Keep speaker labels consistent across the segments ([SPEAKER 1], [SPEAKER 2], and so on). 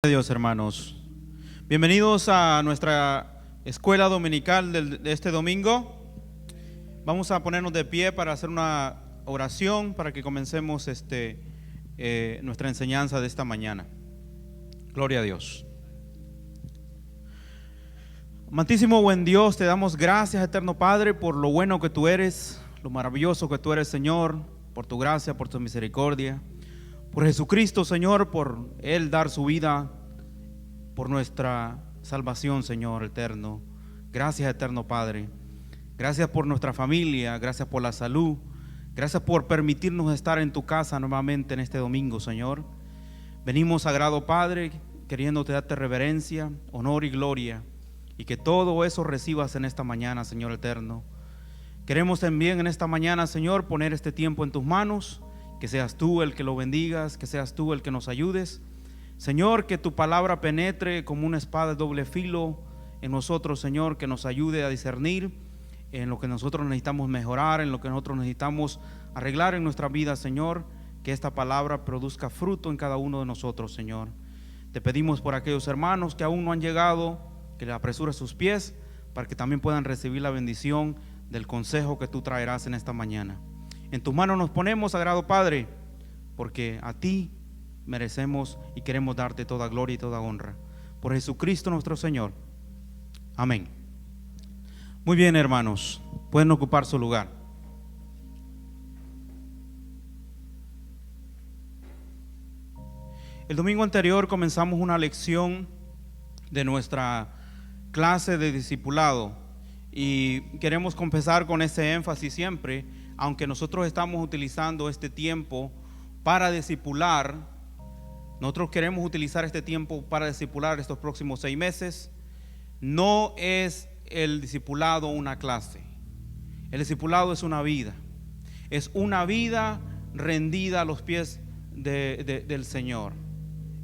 [SPEAKER 1] Dios, hermanos, bienvenidos a nuestra escuela dominical de este domingo. Vamos a ponernos de pie para hacer una oración para que comencemos nuestra enseñanza de esta mañana. Gloria a Dios. Amantísimo buen Dios, te damos gracias, eterno Padre, por lo bueno que tú eres, lo maravilloso que tú eres, Señor, por tu gracia, por tu misericordia. Por Jesucristo, Señor, por Él dar su vida por nuestra salvación, Señor eterno. Gracias, eterno Padre. Gracias por nuestra familia, gracias por la salud. Gracias por permitirnos estar en tu casa nuevamente en este domingo, Señor. Venimos, sagrado Padre, queriéndote darte reverencia, honor y gloria, y que todo eso recibas en esta mañana, Señor eterno. Queremos también en esta mañana, Señor, poner este tiempo en tus manos. Que seas tú el que lo bendigas, que seas tú el que nos ayudes. Señor, que tu palabra penetre como una espada de doble filo en nosotros, Señor, que nos ayude a discernir en lo que nosotros necesitamos mejorar, en lo que nosotros necesitamos arreglar en nuestra vida, Señor. Que esta palabra produzca fruto en cada uno de nosotros, Señor. Te pedimos por aquellos hermanos que aún no han llegado, que le apresures sus pies para que también puedan recibir la bendición del consejo que tú traerás en esta mañana. En tus manos nos ponemos, sagrado Padre, porque a ti merecemos y queremos darte toda gloria y toda honra. Por Jesucristo nuestro Señor. Amén. Muy bien, hermanos, pueden ocupar su lugar. El domingo anterior comenzamos una lección de nuestra clase de discipulado y queremos empezar con ese énfasis siempre. Aunque nosotros estamos utilizando este tiempo para discipular, nosotros queremos utilizar este tiempo para discipular estos próximos 6 meses. No es el discipulado una clase. El discipulado es una vida. Es una vida rendida a los pies del Señor.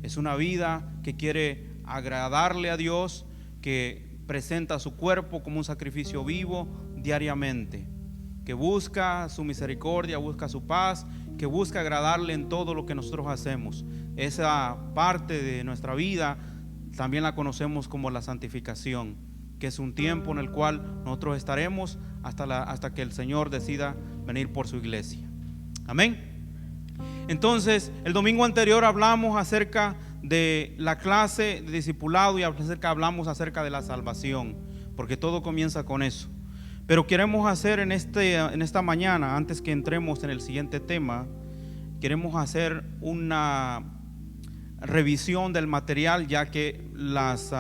[SPEAKER 1] Es una vida que quiere agradarle a Dios, que presenta su cuerpo como un sacrificio vivo diariamente, que busca su misericordia, busca su paz, que busca agradarle en todo lo que nosotros hacemos. Esa parte de nuestra vida también la conocemos como la santificación, que es un tiempo en el cual nosotros estaremos hasta que el Señor decida venir por su iglesia. Amén. Entonces, el domingo anterior hablamos acerca de la clase de discipulado y hablamos acerca de la salvación, porque todo comienza con eso. Pero queremos hacer en esta mañana, antes que entremos en el siguiente tema, queremos hacer una revisión del material, ya que las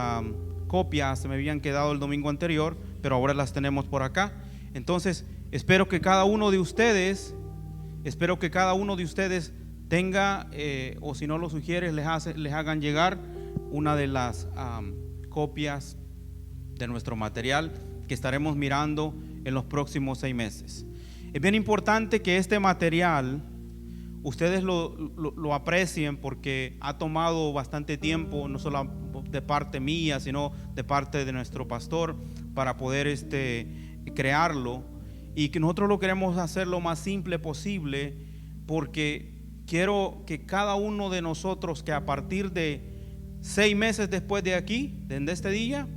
[SPEAKER 1] copias se me habían quedado el domingo anterior, pero ahora las tenemos por acá. Entonces, espero que cada uno de ustedes tenga, o si no lo sugieres, les hagan llegar una de las copias de nuestro material que estaremos mirando en los próximos 6 meses. Es bien importante que este material ustedes lo aprecien, porque ha tomado bastante tiempo, no solo de parte mía, sino de parte de nuestro pastor, para poder crearlo, y que nosotros lo queremos hacer lo más simple posible, porque quiero que cada uno de nosotros, que a partir de 6 meses después de aquí, desde este día,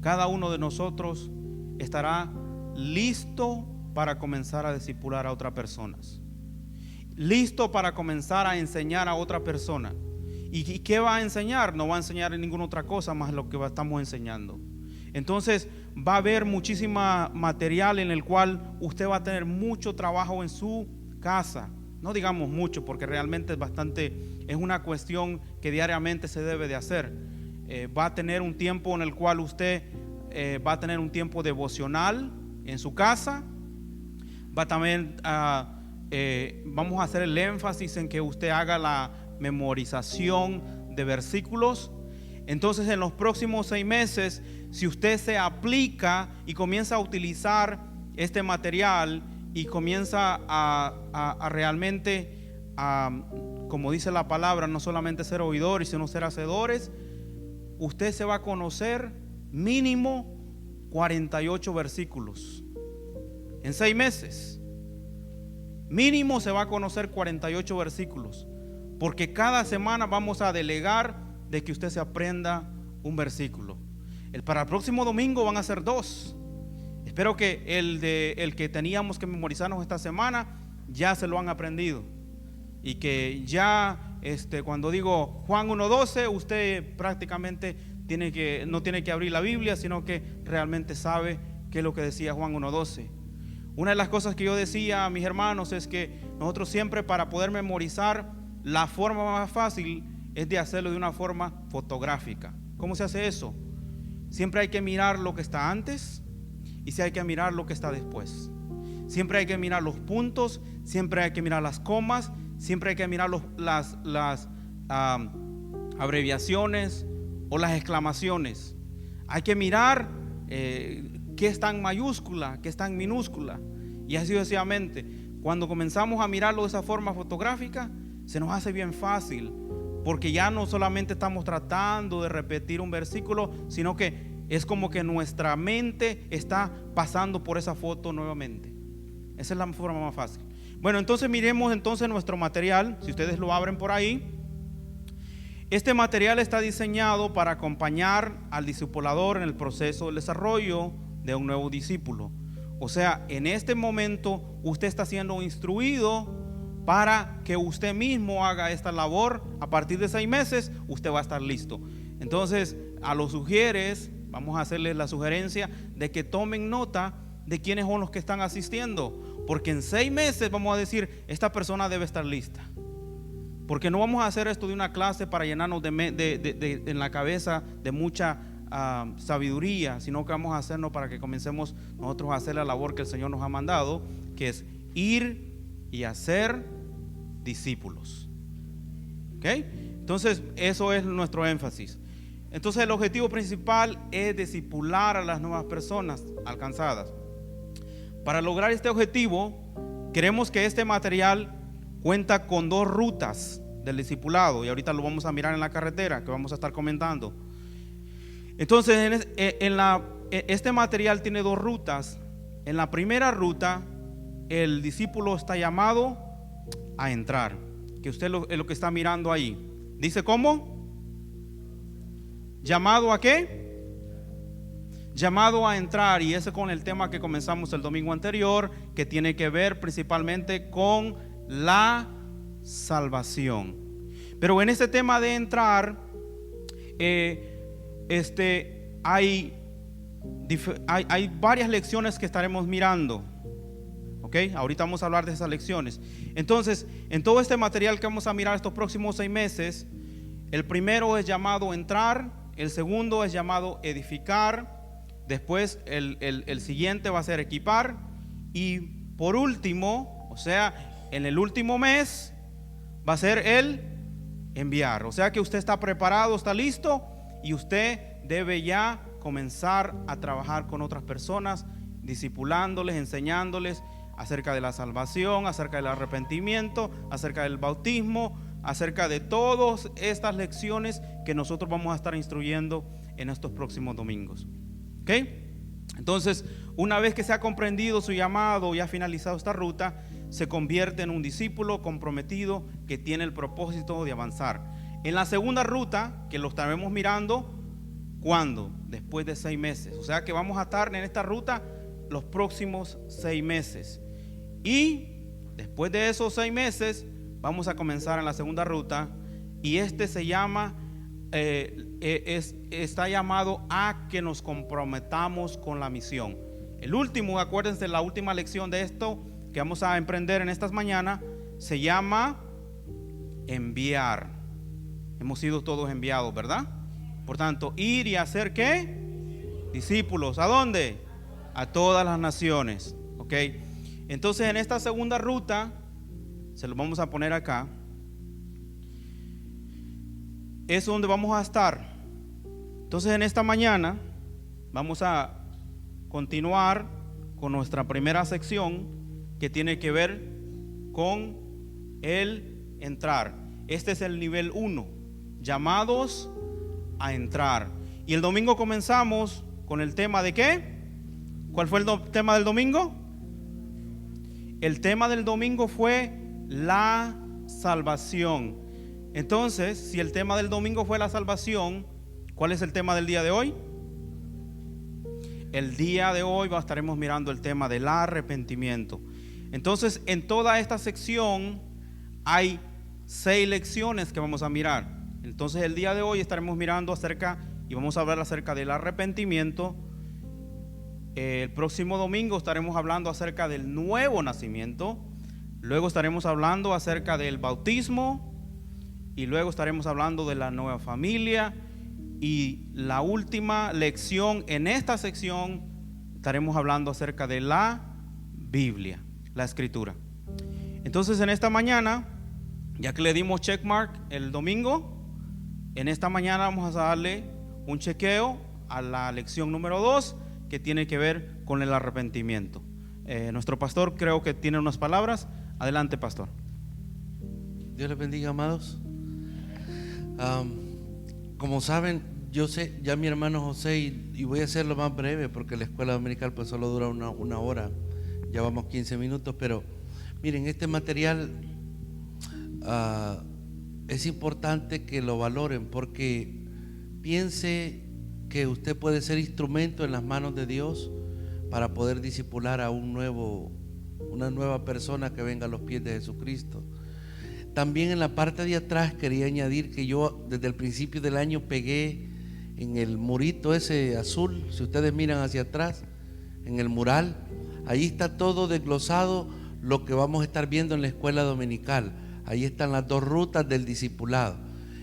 [SPEAKER 1] cada uno de nosotros estará listo para comenzar a discipular a otras personas, listo para comenzar a enseñar a otra persona. ¿Y qué va a enseñar? No va a enseñar ninguna otra cosa más lo que estamos enseñando. Entonces va a haber muchísima material en el cual usted va a tener mucho trabajo en su casa. No digamos mucho, porque realmente es una cuestión que diariamente se debe de hacer. Va a tener un tiempo en el cual usted va a tener un tiempo devocional en su casa. Va también vamos a hacer el énfasis en que usted haga la memorización de versículos. Entonces, en los próximos 6 meses, si usted se aplica y comienza a utilizar este material y comienza a realmente, como dice la palabra, no solamente ser oidores, sino ser hacedores, usted se va a conocer mínimo 48 versículos en 6 meses. Mínimo se va a conocer 48 versículos, porque cada semana vamos a delegar de que usted se aprenda un versículo. Para el próximo domingo van a ser 2. Espero que el que teníamos que memorizarnos esta semana ya se lo han aprendido, y que ya cuando digo Juan 1:12, usted prácticamente no tiene que abrir la Biblia, sino que realmente sabe qué es lo que decía Juan 1:12. Una de las cosas que yo decía a mis hermanos es que nosotros siempre, para poder memorizar, la forma más fácil es de hacerlo de una forma fotográfica. ¿Cómo se hace eso? Siempre hay que mirar lo que está antes y si hay que mirar lo que está después. Siempre hay que mirar los puntos, siempre hay que mirar las comas, siempre hay que mirar las abreviaciones o las exclamaciones. Hay que mirar qué está en mayúscula, qué está en minúscula, y así sucesivamente. Cuando comenzamos a mirarlo de esa forma fotográfica, se nos hace bien fácil, porque ya no solamente estamos tratando de repetir un versículo, sino que es como que nuestra mente está pasando por esa foto nuevamente. Esa es la forma más fácil. Bueno, entonces miremos nuestro material. Si ustedes lo abren por ahí, este material está diseñado para acompañar al discipulador en el proceso del desarrollo de un nuevo discípulo. O sea, en este momento usted está siendo instruido para que usted mismo haga esta labor. A partir de 6 meses usted va a estar listo. Entonces, a los sugieres, vamos a hacerles la sugerencia de que tomen nota de quiénes son los que están asistiendo, porque en 6 meses vamos a decir, esta persona debe estar lista. Porque no vamos a hacer esto de una clase para llenarnos en la cabeza de mucha sabiduría, sino que vamos a hacerlo para que comencemos nosotros a hacer la labor que el Señor nos ha mandado, que es ir y hacer discípulos. ¿Ok? Entonces eso es nuestro énfasis. Entonces el objetivo principal es discipular a las nuevas personas alcanzadas. Para lograr este objetivo, queremos que este material cuenta con 2 rutas del discipulado, y ahorita lo vamos a mirar en la carretera, que vamos a estar comentando. Entonces este material tiene 2 rutas. En la primera ruta, el discípulo está llamado a entrar, que usted es lo que está mirando ahí. Dice, ¿cómo? ¿Llamado a qué? Llamado a entrar, y ese con el tema que comenzamos el domingo anterior, que tiene que ver principalmente con la salvación. Pero en este tema de entrar, hay varias lecciones que estaremos mirando. ¿Ok? Ahorita vamos a hablar de esas lecciones. Entonces, en todo este material que vamos a mirar estos próximos 6 meses, el primero es llamado entrar, el segundo es llamado edificar, después el siguiente va a ser equipar, y por último, o sea, en el último mes va a ser el enviar. O sea que usted está preparado, está listo, y usted debe ya comenzar a trabajar con otras personas, discipulándoles, enseñándoles acerca de la salvación, acerca del arrepentimiento, acerca del bautismo, acerca de todas estas lecciones que nosotros vamos a estar instruyendo en estos próximos domingos. ¿Ok? Entonces, una vez que se ha comprendido su llamado y ha finalizado esta ruta, se convierte en un discípulo comprometido que tiene el propósito de avanzar. En la segunda ruta, que lo estaremos mirando, ¿cuándo? Después de 6 meses. O sea que vamos a estar en esta ruta los próximos 6 meses. Y después de esos 6 meses vamos a comenzar en la segunda ruta, y se llama está llamado a que nos comprometamos con la misión. El último, acuérdense, la última lección de esto que vamos a emprender en estas mañanas se llama enviar. Hemos sido todos enviados, ¿verdad? Por tanto, ir y hacer ¿qué? Discípulos. ¿A dónde? A todas las naciones. ¿Ok? Entonces, en esta segunda ruta, se lo vamos a poner acá, es donde vamos a estar. Entonces, en esta mañana vamos a continuar con nuestra primera sección, que tiene que ver con el entrar. Este es el nivel 1, llamados a entrar. Y el domingo comenzamos con el tema de ¿qué? ¿Cuál fue el tema del domingo? El tema del domingo fue la salvación. Entonces, si el tema del domingo fue la salvación, ¿cuál es el tema del día de hoy? El día de hoy estaremos mirando el tema del arrepentimiento. Entonces, en toda esta sección hay 6 lecciones que vamos a mirar. Entonces, el día de hoy estaremos mirando y vamos a hablar acerca del arrepentimiento. El próximo domingo estaremos hablando acerca del nuevo nacimiento. Luego estaremos hablando acerca del bautismo. Y luego estaremos hablando de la nueva familia. Y la última lección en esta sección estaremos hablando acerca de la Biblia, la Escritura. Entonces, en esta mañana, ya que le dimos checkmark el domingo, en esta mañana vamos a darle un chequeo a la lección número 2, que tiene que ver con el arrepentimiento. Nuestro pastor creo que tiene unas palabras. Adelante, pastor.
[SPEAKER 2] Dios les bendiga, amados. Como saben, yo sé, ya mi hermano José, y voy a hacerlo más breve porque la escuela dominical pues solo dura una hora, ya vamos 15 minutos, pero miren, este material es importante que lo valoren, porque piense que usted puede ser instrumento en las manos de Dios para poder discipular a una nueva persona que venga a los pies de Jesucristo. También en la parte de atrás quería añadir que yo desde el principio del año pegué en el murito ese azul, si ustedes miran hacia atrás, en el mural, ahí está todo desglosado lo que vamos a estar viendo en la escuela dominical. Ahí están las 2 rutas del discipulado.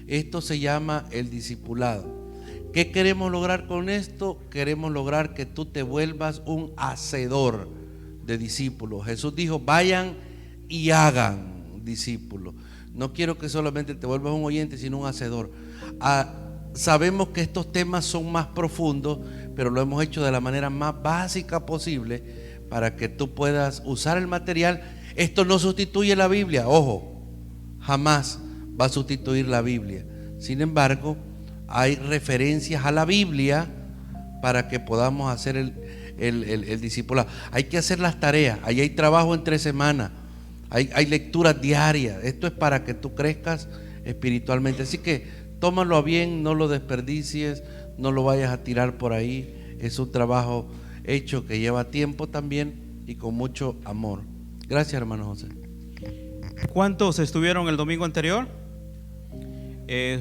[SPEAKER 2] Esto se llama el discipulado. ¿Qué queremos lograr con esto? Queremos lograr que tú te vuelvas un hacedor de discípulos. Jesús dijo: vayan y hagan discípulos. No quiero que solamente te vuelvas un oyente, sino un hacedor. Sabemos que estos temas son más profundos, pero lo hemos hecho de la manera más básica posible para que tú puedas usar el material. Esto no sustituye la Biblia, ojo, jamás va a sustituir la Biblia. Sin embargo, hay referencias a la Biblia para que podamos hacer el discipulado. Hay que hacer las tareas, ahí hay trabajo entre semanas, hay lecturas diarias. Esto es para que tú crezcas espiritualmente. Así que tómalo a bien, no lo desperdicies, no lo vayas a tirar por ahí. Es un trabajo hecho que lleva tiempo también y con mucho amor. Gracias, hermano José.
[SPEAKER 1] ¿Cuántos estuvieron el domingo anterior?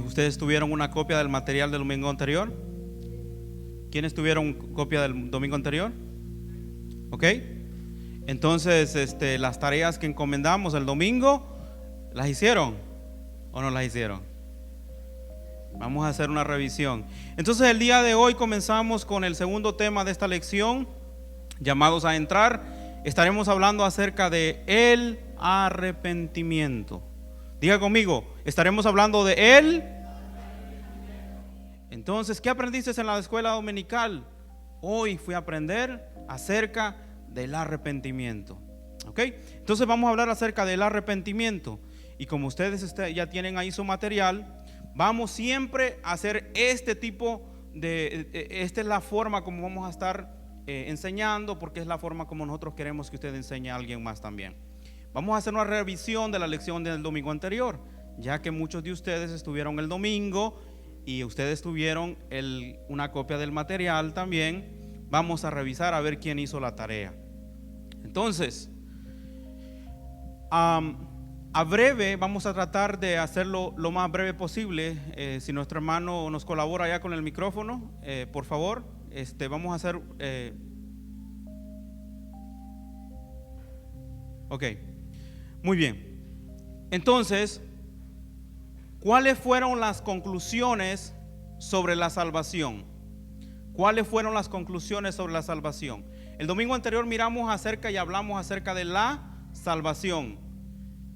[SPEAKER 1] ¿Ustedes tuvieron una copia del material del domingo anterior? ¿Quiénes tuvieron copia del domingo anterior? ¿Ok? Entonces, las tareas que encomendamos el domingo, ¿las hicieron o no las hicieron? Vamos a hacer una revisión. Entonces, el día de hoy comenzamos con el segundo tema de esta lección, llamados a entrar. Estaremos hablando acerca de el arrepentimiento. Diga conmigo, estaremos hablando de él. Entonces, ¿qué aprendiste en la escuela dominical? Hoy fui a aprender acerca del arrepentimiento. ¿Ok? Entonces vamos a hablar acerca del arrepentimiento. Y como ustedes ya tienen ahí su material, vamos siempre a hacer este tipo esta es la forma como vamos a estar enseñando, porque es la forma como nosotros queremos que usted enseñe a alguien más también. Vamos a hacer una revisión de la lección del domingo anterior, ya que muchos de ustedes estuvieron el domingo y ustedes tuvieron una copia del material también. Vamos a revisar a ver quién hizo la tarea. Entonces, a breve, vamos a tratar de hacerlo lo más breve posible. Si nuestro hermano nos colabora ya con el micrófono, por favor, vamos a hacer... Ok, muy bien. Entonces, ¿cuáles fueron las conclusiones sobre la salvación? ¿Cuáles fueron las conclusiones sobre la salvación? El domingo anterior miramos acerca y hablamos acerca de la salvación.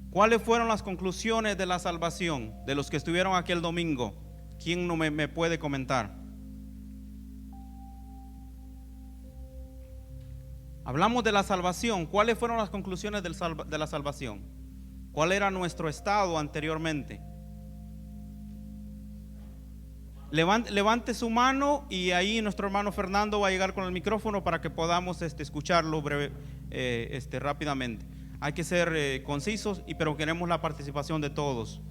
[SPEAKER 1] ¿Cuáles fueron las conclusiones de la salvación de los que estuvieron aquí el domingo? ¿Quién no me puede comentar? Hablamos de la salvación. ¿Cuáles fueron las conclusiones de la salvación? ¿Cuál era nuestro estado anteriormente? Levante su mano y ahí nuestro hermano Fernando va a llegar con el micrófono para que podamos escucharlo rápidamente. Hay que ser concisos, pero queremos la participación de todos.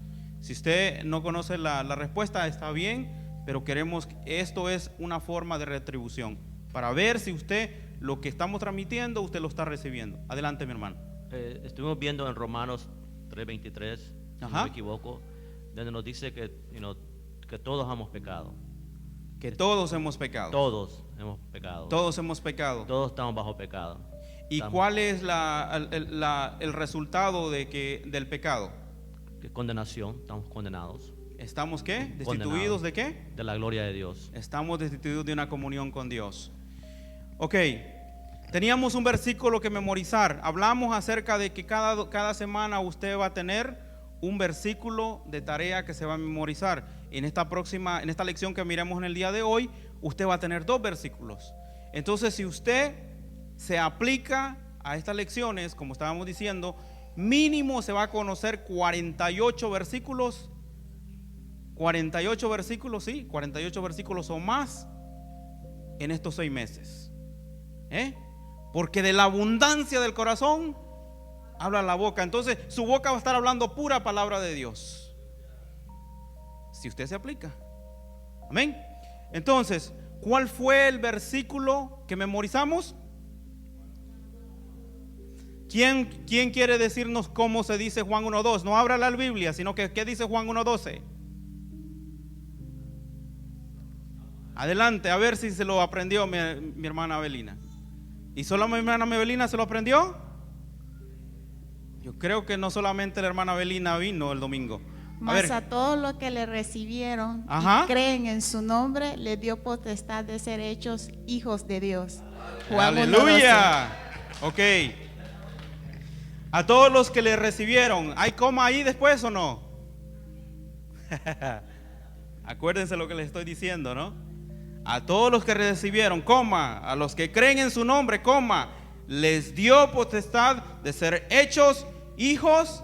[SPEAKER 1] Si usted no conoce la respuesta, está bien, pero esto es una forma de retribución, para ver si usted lo que estamos transmitiendo, usted lo está recibiendo. Adelante, mi hermano.
[SPEAKER 3] Estuvimos viendo en Romanos 3:23, si no
[SPEAKER 1] Ajá.
[SPEAKER 3] me equivoco, donde nos dice que, que todos hemos pecado.
[SPEAKER 1] Que todos hemos pecado.
[SPEAKER 3] Todos hemos pecado.
[SPEAKER 1] Todos hemos pecado.
[SPEAKER 3] Todos estamos bajo pecado.
[SPEAKER 1] ¿Y
[SPEAKER 3] Estamos-
[SPEAKER 1] cuál es el resultado del pecado?
[SPEAKER 3] que condenación, estamos condenados
[SPEAKER 1] ¿Estamos qué? ¿Destituidos
[SPEAKER 3] Condenados.
[SPEAKER 1] de qué?
[SPEAKER 3] de la gloria de Dios.
[SPEAKER 1] Estamos destituidos de una comunión con Dios. Ok, teníamos un versículo que memorizar. Hablamos acerca de que cada semana usted va a tener un versículo de tarea que se va a memorizar. En esta lección que miremos en el día de hoy, usted va a tener 2 versículos. Entonces, si usted se aplica a estas lecciones, como estábamos diciendo, mínimo se va a conocer 48 versículos. 48 versículos, sí, 48 versículos o más en estos 6 meses. Porque de la abundancia del corazón habla la boca. Entonces su boca va a estar hablando pura palabra de Dios, si usted se aplica. Amén. Entonces, ¿cuál fue el versículo que memorizamos? ¿Quién quiere decirnos cómo se dice Juan 1:2? No abra la Biblia, sino que ¿qué dice Juan 1:12? Adelante, a ver si se lo aprendió mi hermana Abelina. ¿Y solo mi hermana Abelina se lo aprendió? Yo creo que no solamente la hermana Abelina vino el domingo.
[SPEAKER 4] Mas a todos los que le recibieron
[SPEAKER 1] Ajá.
[SPEAKER 4] y creen en su nombre, le dio potestad de ser hechos hijos de Dios. Juan 1:12.
[SPEAKER 1] Aleluya. Ok. A todos los que le recibieron, ¿hay coma ahí después o no? Acuérdense lo que les estoy diciendo, ¿no? A todos los que recibieron, coma, a los que creen en su nombre, coma, les dio potestad de ser hechos hijos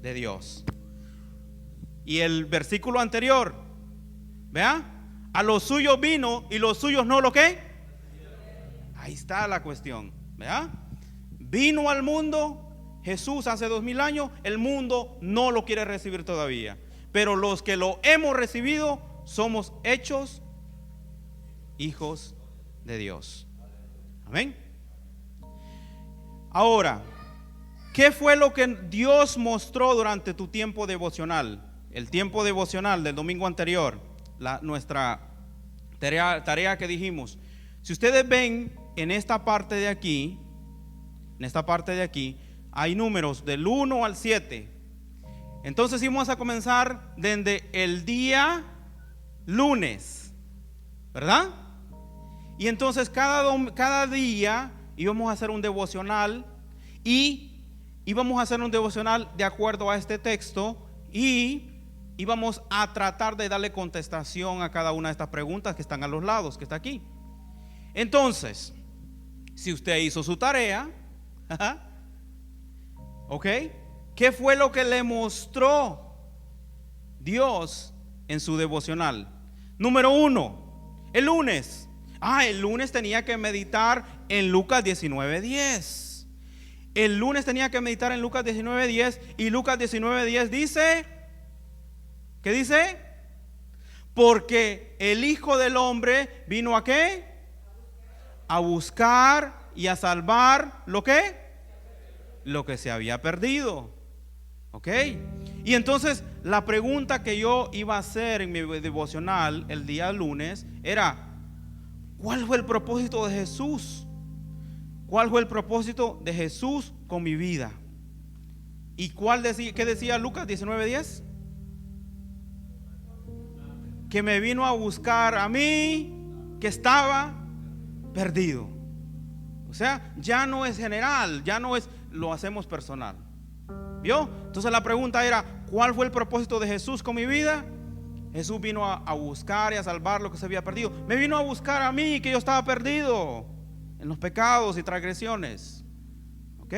[SPEAKER 1] de Dios. Y el versículo anterior, vea, a los suyos vino y los suyos no lo que. Ahí está la cuestión, vea. Vino al mundo Jesús hace 2000 años, el mundo no lo quiere recibir todavía, pero los que lo hemos recibido somos hechos hijos de Dios. Amén. Ahora, ¿qué fue lo que Dios mostró durante tu tiempo devocional? El tiempo devocional del domingo anterior, nuestra tarea que dijimos. Si ustedes ven en esta parte de aquí, hay números del 1 al 7. Entonces íbamos a comenzar desde el día lunes, ¿verdad? Y entonces cada día íbamos a hacer un devocional, y íbamos a hacer un devocional de acuerdo a este texto, y íbamos a tratar de darle contestación a cada una de estas preguntas que están a los lados, que está aquí. Entonces, si usted hizo su tarea, ¿ok? ¿Qué fue lo que le mostró Dios en su devocional? Número 1, el lunes. El lunes tenía que meditar en Lucas 19:10. El lunes tenía que meditar en Lucas 19:10, y Lucas 19:10 dice, ¿qué dice? Porque el Hijo del Hombre vino ¿a qué? A buscar y a salvar ¿lo qué? Lo que se había perdido. ¿Ok? Y entonces la pregunta que yo iba a hacer en mi devocional el día lunes era: ¿cuál fue el propósito de Jesús? ¿Cuál fue el propósito de Jesús con mi vida? ¿Y qué decía Lucas 19:10? Que me vino a buscar a mí, que estaba perdido. O sea, ya no es general, ya no es, lo hacemos personal. ¿Vio? Entonces la pregunta era: ¿cuál fue el propósito de Jesús con mi vida? Jesús vino a buscar y a salvar lo que se había perdido. Me vino a buscar a mí, que yo estaba perdido en los pecados y transgresiones. Ok.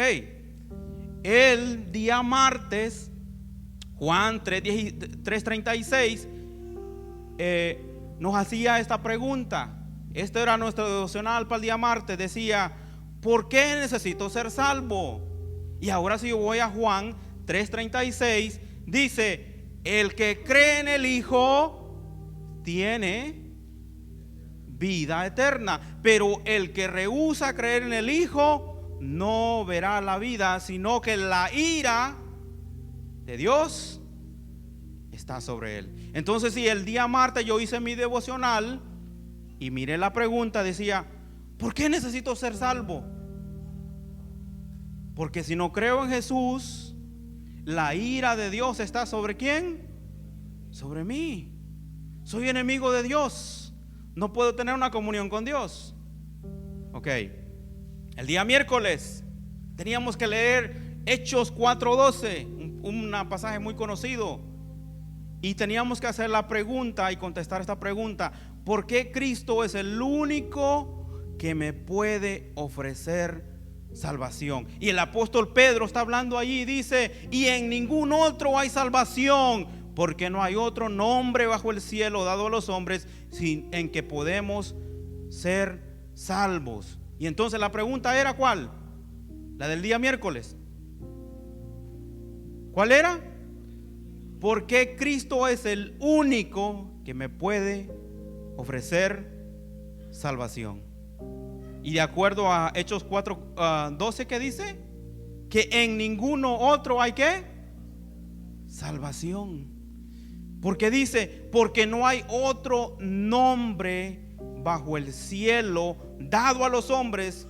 [SPEAKER 1] El día martes, Juan 3:36 nos hacía esta pregunta. Este era nuestro devocional para el día martes. Decía: ¿por qué necesito ser salvo? Y ahora si yo voy a Juan 3:36, dice: el que cree en el Hijo tiene vida eterna, pero el que rehúsa creer en el Hijo no verá la vida, sino que la ira de Dios está sobre él. Entonces, si el día martes yo hice mi devocional y miré la pregunta, decía: ¿por qué necesito ser salvo? Porque si no creo en Jesús, la ira de Dios está sobre ¿quién? Sobre mí. Soy enemigo de Dios. No puedo tener una comunión con Dios. Ok. El día miércoles teníamos que leer Hechos 4:12, un pasaje muy conocido. Y teníamos que hacer la pregunta y contestar esta pregunta: ¿por qué Cristo es el único que me puede ofrecer salvación? Y el apóstol Pedro está hablando allí y dice: y en ningún otro hay salvación, porque no hay otro nombre bajo el cielo dado a los hombres en que podemos ser salvos. Y entonces la pregunta era ¿cuál? La del día miércoles. ¿Cuál era? ¿Por qué Cristo es el único que me puede ofrecer salvación? Y de acuerdo a Hechos 4:12, ¿qué dice? Que en ninguno otro hay ¿qué? Salvación. Porque dice: porque no hay otro nombre bajo el cielo dado a los hombres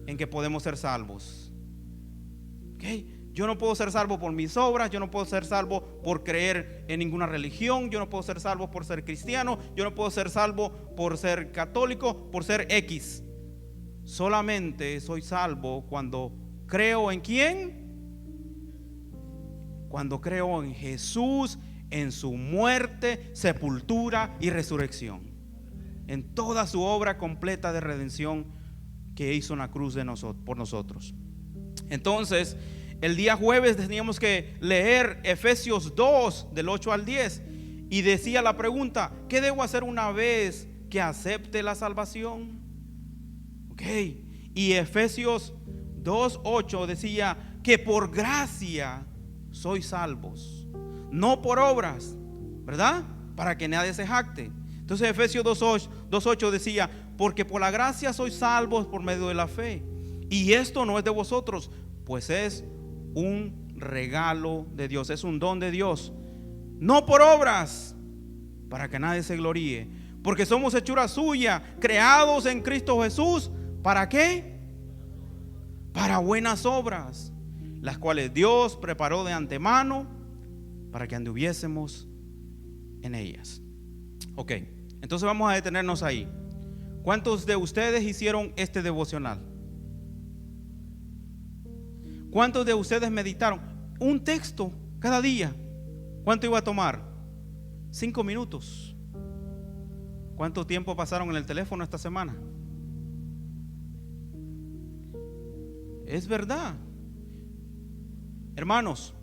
[SPEAKER 1] en que podemos ser salvos. ¿Okay? Yo no puedo ser salvo por mis obras, yo no puedo ser salvo por creer en ninguna religión, yo no puedo ser salvo por ser cristiano, yo no puedo ser salvo por ser católico, por ser X. Solamente soy salvo cuando creo en ¿quién? Cuando creo en Jesús, en su muerte, sepultura y resurrección, en toda su obra completa de redención que hizo en la cruz por nosotros. Entonces, el día jueves teníamos que leer Efesios 2 del 8 al 10 y decía la pregunta: ¿qué debo hacer una vez que acepte la salvación? Ok. Y Efesios 2:8 decía que por gracia sois salvos, no por obras, ¿verdad? Para que nadie se jacte. Entonces Efesios 2:8 decía: porque por la gracia sois salvos por medio de la fe, y esto no es de vosotros, pues es un regalo de Dios, es un don de Dios, no por obras, para que nadie se gloríe, porque somos hechura suya, creados en Cristo Jesús. ¿Para qué? Para buenas obras, las cuales Dios preparó de antemano para que anduviésemos en ellas. Ok, entonces vamos a detenernos ahí. ¿Cuántos de ustedes hicieron este devocional? ¿Cuántos de ustedes meditaron un texto cada día? ¿Cuánto iba a tomar? 5 minutos. ¿Cuánto tiempo pasaron en el teléfono esta semana? Es verdad. Hermanos,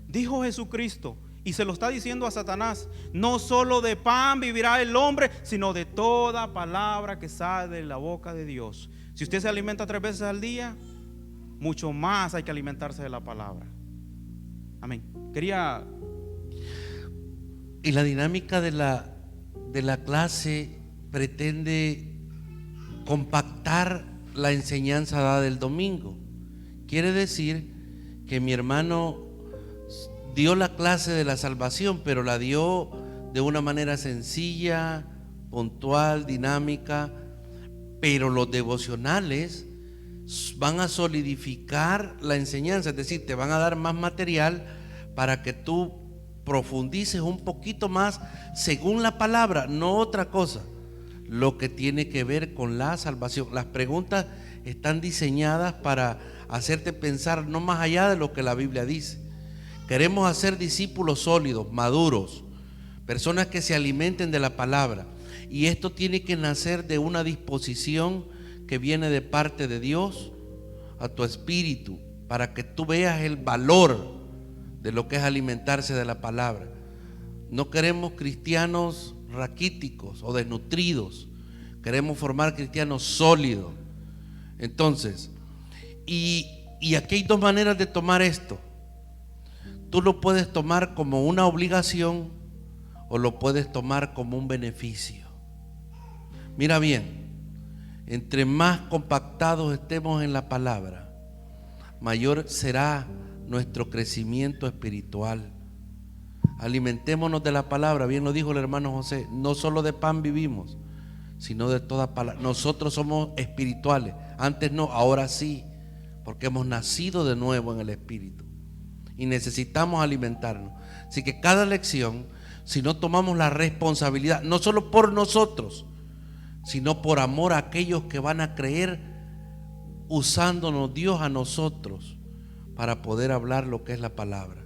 [SPEAKER 1] dijo Jesucristo, y se lo está diciendo a Satanás: no solo de pan vivirá el hombre, sino de toda palabra que sale de la boca de Dios. Si usted se alimenta 3 veces al día, mucho más hay que alimentarse de la palabra. Amén.
[SPEAKER 2] Y la dinámica de la clase pretende compactar la enseñanza dada el domingo. Quiere decir que mi hermano dio la clase de la salvación, pero la dio de una manera sencilla, puntual, dinámica. Pero los devocionales van a solidificar la enseñanza, es decir, te van a dar más material para que tú profundices un poquito más según la palabra, no otra cosa, lo que tiene que ver con la salvación. Las preguntas están diseñadas para hacerte pensar no más allá de lo que la Biblia dice. Queremos hacer discípulos sólidos, maduros, personas que se alimenten de la palabra, y esto tiene que nacer de una disposición que viene de parte de Dios a tu espíritu, para que tú veas el valor de lo que es alimentarse de la palabra. No queremos cristianos raquíticos o desnutridos, queremos formar cristianos sólidos. Entonces, y aquí hay 2 maneras de tomar esto. Tú lo puedes tomar como una obligación o lo puedes tomar como un beneficio. Mira bien, entre más compactados estemos en la palabra, mayor será nuestro crecimiento espiritual. Alimentémonos de la palabra, bien lo dijo el hermano José, no solo de pan vivimos, sino de toda palabra. Nosotros somos espirituales, antes no, ahora sí, porque hemos nacido de nuevo en el Espíritu y necesitamos alimentarnos. Así que cada lección, si no tomamos la responsabilidad, no solo por nosotros, sino por amor a aquellos que van a creer, usándonos Dios a nosotros para poder hablar lo que es la palabra.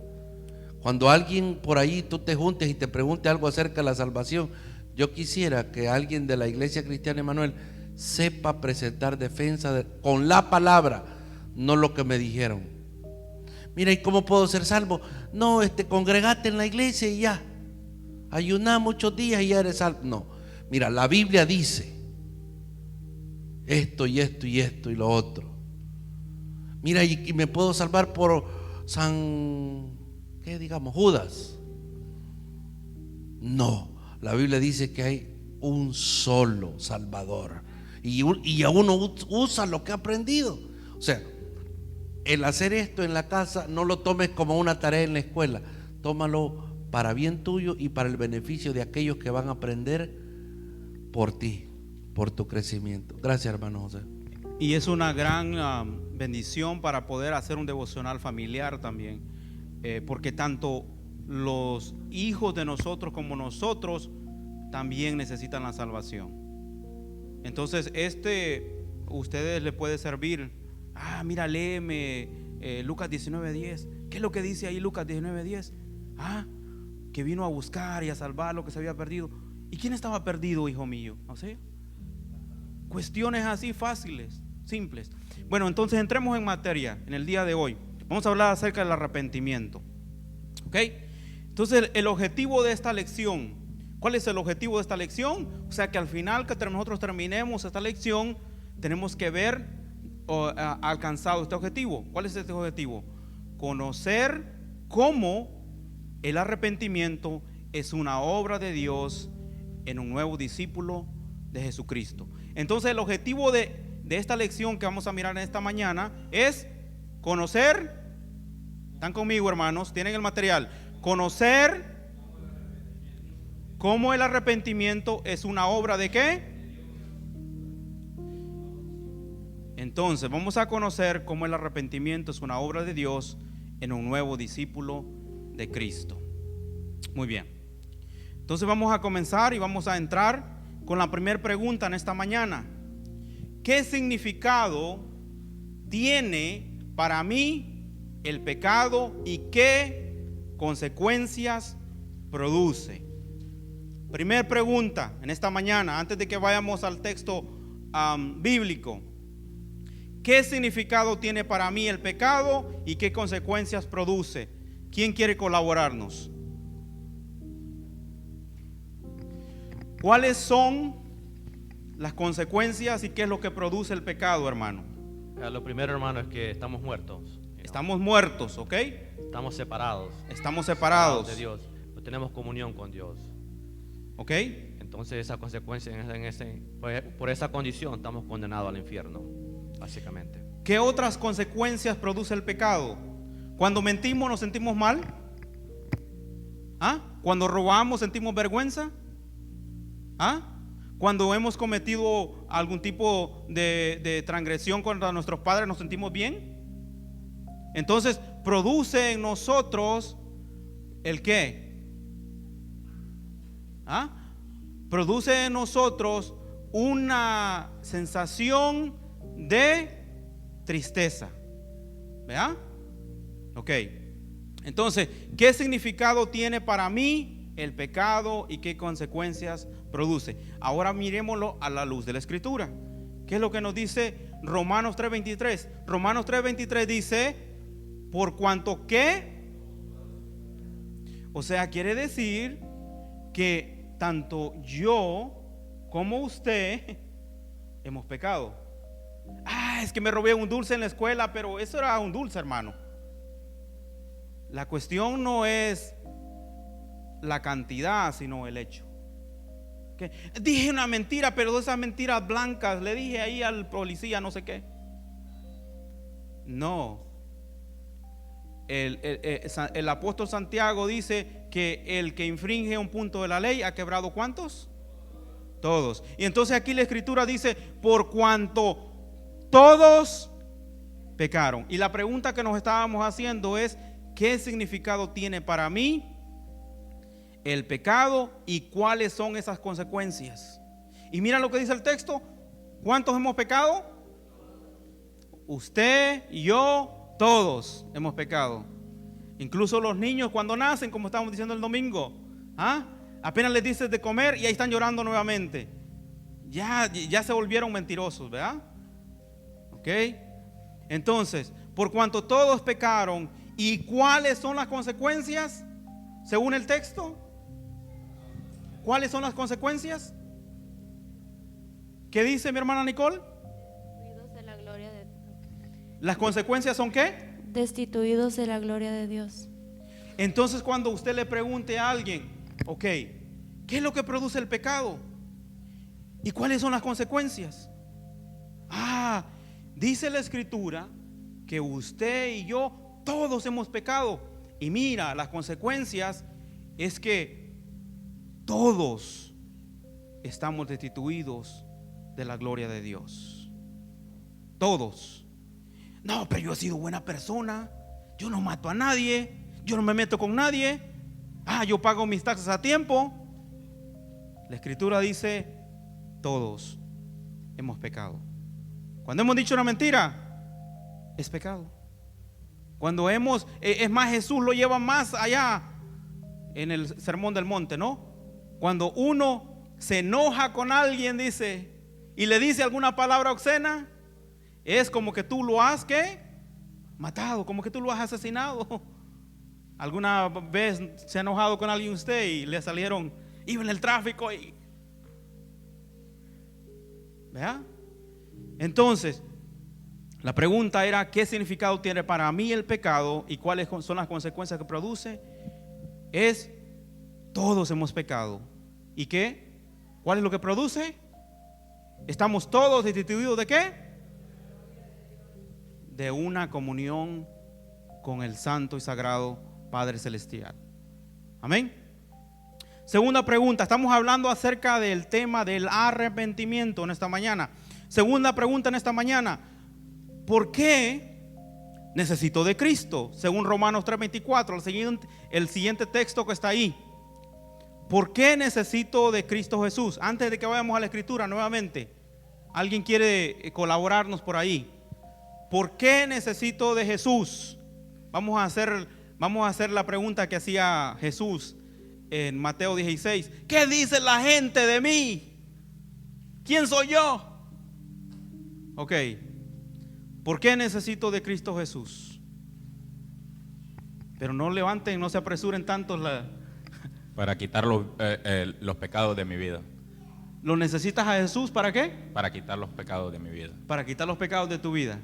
[SPEAKER 2] Cuando alguien por ahí tú te juntes y te pregunte algo acerca de la salvación, yo quisiera que alguien de la Iglesia Cristiana Emanuel sepa presentar defensa con la palabra, no lo que me dijeron. Mira, ¿y cómo puedo ser salvo? No, congregate en la iglesia y ya, ayuná muchos días y ya eres salvo. No, mira, la Biblia dice esto y esto y esto y lo otro. Mira, y me puedo salvar por Judas. No, la Biblia dice que hay un solo Salvador y a uno usa lo que ha aprendido. O sea, el hacer esto en la casa no lo tomes como una tarea en la escuela, tómalo para bien tuyo y para el beneficio de aquellos que van a aprender por ti, por tu crecimiento. Gracias, hermano José.
[SPEAKER 1] Y es una gran bendición para poder hacer un devocional familiar también, porque tanto los hijos de nosotros como nosotros también necesitan la salvación. Entonces ustedes les puede servir. Mira, léeme Lucas 19:10. ¿Qué es lo que dice ahí Lucas 19:10? Que vino a buscar y a salvar lo que se había perdido. ¿Y quién estaba perdido, hijo mío? ¿No sé? Cuestiones así fáciles, simples. Bueno, entonces entremos en materia en el día de hoy. Vamos a hablar acerca del arrepentimiento. ¿Ok? Entonces el objetivo de esta lección, ¿cuál es el objetivo de esta lección? O sea que al final que nosotros terminemos esta lección, tenemos que ver alcanzado este objetivo. ¿Cuál es este objetivo? Conocer cómo el arrepentimiento es una obra de Dios en un nuevo discípulo de Jesucristo. Entonces el objetivo de esta lección que vamos a mirar en esta mañana es conocer. ¿Están conmigo, hermanos? ¿Tienen el material? Conocer cómo el arrepentimiento es una obra de ¿qué? Entonces vamos a conocer cómo el arrepentimiento es una obra de Dios en un nuevo discípulo de Cristo. Muy bien. Entonces vamos a comenzar y vamos a entrar con la primera pregunta en esta mañana. ¿Qué significado tiene para mí el pecado y qué consecuencias produce? Primera pregunta en esta mañana, antes de que vayamos al texto bíblico. ¿Qué significado tiene para mí el pecado y qué consecuencias produce? ¿Quién quiere colaborarnos? ¿Cuáles son las consecuencias y qué es lo que produce el pecado, hermano?
[SPEAKER 3] Lo primero, hermano, es que estamos muertos.
[SPEAKER 1] Estamos muertos, ¿ok?
[SPEAKER 3] Estamos separados.
[SPEAKER 1] Estamos separados
[SPEAKER 3] de Dios. No tenemos comunión con Dios.
[SPEAKER 1] ¿Ok?
[SPEAKER 3] Entonces esa consecuencia, por esa condición estamos condenados al infierno, básicamente.
[SPEAKER 1] ¿Qué otras consecuencias produce el pecado? Cuando mentimos nos sentimos mal. Cuando robamos sentimos vergüenza. Cuando hemos cometido algún tipo de transgresión contra nuestros padres nos sentimos bien. Entonces produce en nosotros ¿el qué? Produce en nosotros una sensación de tristeza. ¿Verdad? Ok. Entonces, ¿qué significado tiene para mí el pecado y qué consecuencias produce? Ahora miremoslo a la luz de la Escritura. ¿Qué es lo que nos dice Romanos 3:23? Romanos 3:23 dice, por cuanto que, o sea, quiere decir que tanto yo como usted hemos pecado. Es que me robé un dulce en la escuela, pero eso era un dulce, hermano. La cuestión no es la cantidad, sino el hecho. ¿Okay? Dije una mentira, pero de esas mentiras blancas, le dije ahí al policía no sé qué. No. El apóstol Santiago dice que el que infringe un punto de la ley ha quebrado ¿cuántos? Todos. Y entonces aquí la escritura dice, por cuanto todos pecaron. Y la pregunta que nos estábamos haciendo es, ¿qué significado tiene para mí el pecado y cuáles son esas consecuencias? Y mira lo que dice el texto. ¿Cuántos hemos pecado? Usted y yo, todos hemos pecado. Incluso los niños cuando nacen, como estábamos diciendo el domingo, apenas les dices de comer y ahí están llorando nuevamente. Ya se volvieron mentirosos, ¿verdad? Ok. Entonces, por cuanto todos pecaron, ¿y cuáles son las consecuencias? Según el texto, ¿cuáles son las consecuencias? ¿Qué dice mi hermana Nicole?
[SPEAKER 5] Destituidos de la gloria de Dios.
[SPEAKER 1] ¿Las consecuencias son qué?
[SPEAKER 5] Destituidos de la gloria de Dios.
[SPEAKER 1] Entonces, cuando usted le pregunte a alguien, ok, ¿qué es lo que produce el pecado? ¿Y cuáles son las consecuencias? Dice la escritura que usted y yo todos hemos pecado. Y mira, las consecuencias es que todos estamos destituidos de la gloria de Dios. Todos. No, pero yo he sido buena persona. Yo no mato a nadie. Yo no me meto con nadie. Yo pago mis taxas a tiempo. La escritura dice, todos hemos pecado. Cuando hemos dicho una mentira, es pecado. Cuando es más, Jesús lo lleva más allá en el Sermón del Monte, ¿no? Cuando uno se enoja con alguien, dice, y le dice alguna palabra obscena, es como que tú lo has, ¿qué? Matado, como que tú lo has asesinado. ¿Alguna vez se ha enojado con alguien usted y le salieron, iba en el tráfico y... ¿Vea? Entonces, la pregunta era, ¿qué significado tiene para mí el pecado y cuáles son las consecuencias que produce? Es, todos hemos pecado. ¿Y qué? ¿Cuál es lo que produce? Estamos todos destituidos ¿de qué? De una comunión con el santo y sagrado Padre Celestial. Amén. Segunda pregunta, estamos hablando acerca del tema del arrepentimiento en esta mañana. Segunda pregunta en esta mañana, ¿por qué necesito de Cristo? Según Romanos 3:24, el siguiente texto que está ahí. ¿Por qué necesito de Cristo Jesús? Antes de que vayamos a la escritura nuevamente, ¿alguien quiere colaborarnos por ahí? ¿Por qué necesito de Jesús? Vamos a hacer la pregunta que hacía Jesús en Mateo 16. ¿Qué dice la gente de mí? ¿Quién soy yo? Ok. ¿Por qué necesito de Cristo Jesús? Pero no levanten, no se apresuren tanto.
[SPEAKER 6] Para quitar los pecados de mi vida.
[SPEAKER 1] ¿Lo necesitas a Jesús para qué?
[SPEAKER 6] Para quitar los pecados de mi vida.
[SPEAKER 1] Para quitar los pecados de tu vida.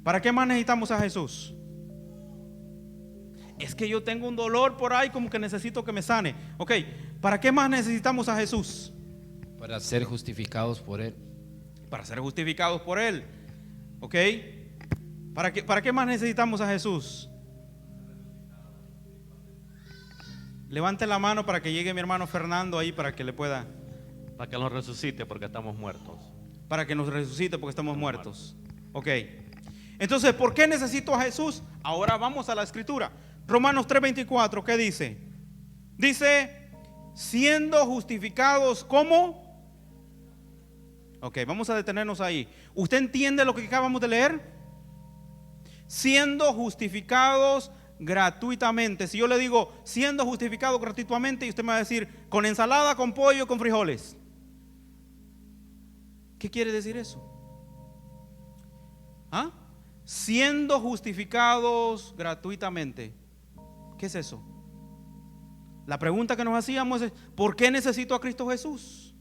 [SPEAKER 1] ¿Para qué más necesitamos a Jesús? Es que yo tengo un dolor por ahí como que necesito que me sane. Ok, ¿para qué más necesitamos a Jesús?
[SPEAKER 7] Para ser justificados por Él.
[SPEAKER 1] Para ser justificados por Él. Ok, ¿para qué más necesitamos a Jesús? Levante la mano para que llegue mi hermano Fernando ahí para que le pueda.
[SPEAKER 3] Para que nos resucite porque estamos muertos.
[SPEAKER 1] Para que nos resucite porque estamos muertos. Ok. Entonces, ¿por qué necesito a Jesús? Ahora vamos a la escritura. Romanos 3:24, ¿qué dice? Dice, siendo justificados ¿cómo? Ok, vamos a detenernos ahí. ¿Usted entiende lo que acabamos de leer? Siendo justificados gratuitamente. Si yo le digo siendo justificado gratuitamente y usted me va a decir con ensalada, con pollo, con frijoles. ¿Qué quiere decir eso? Siendo justificados gratuitamente. ¿Qué es eso? La pregunta que nos hacíamos es ¿por qué necesito a Cristo Jesús?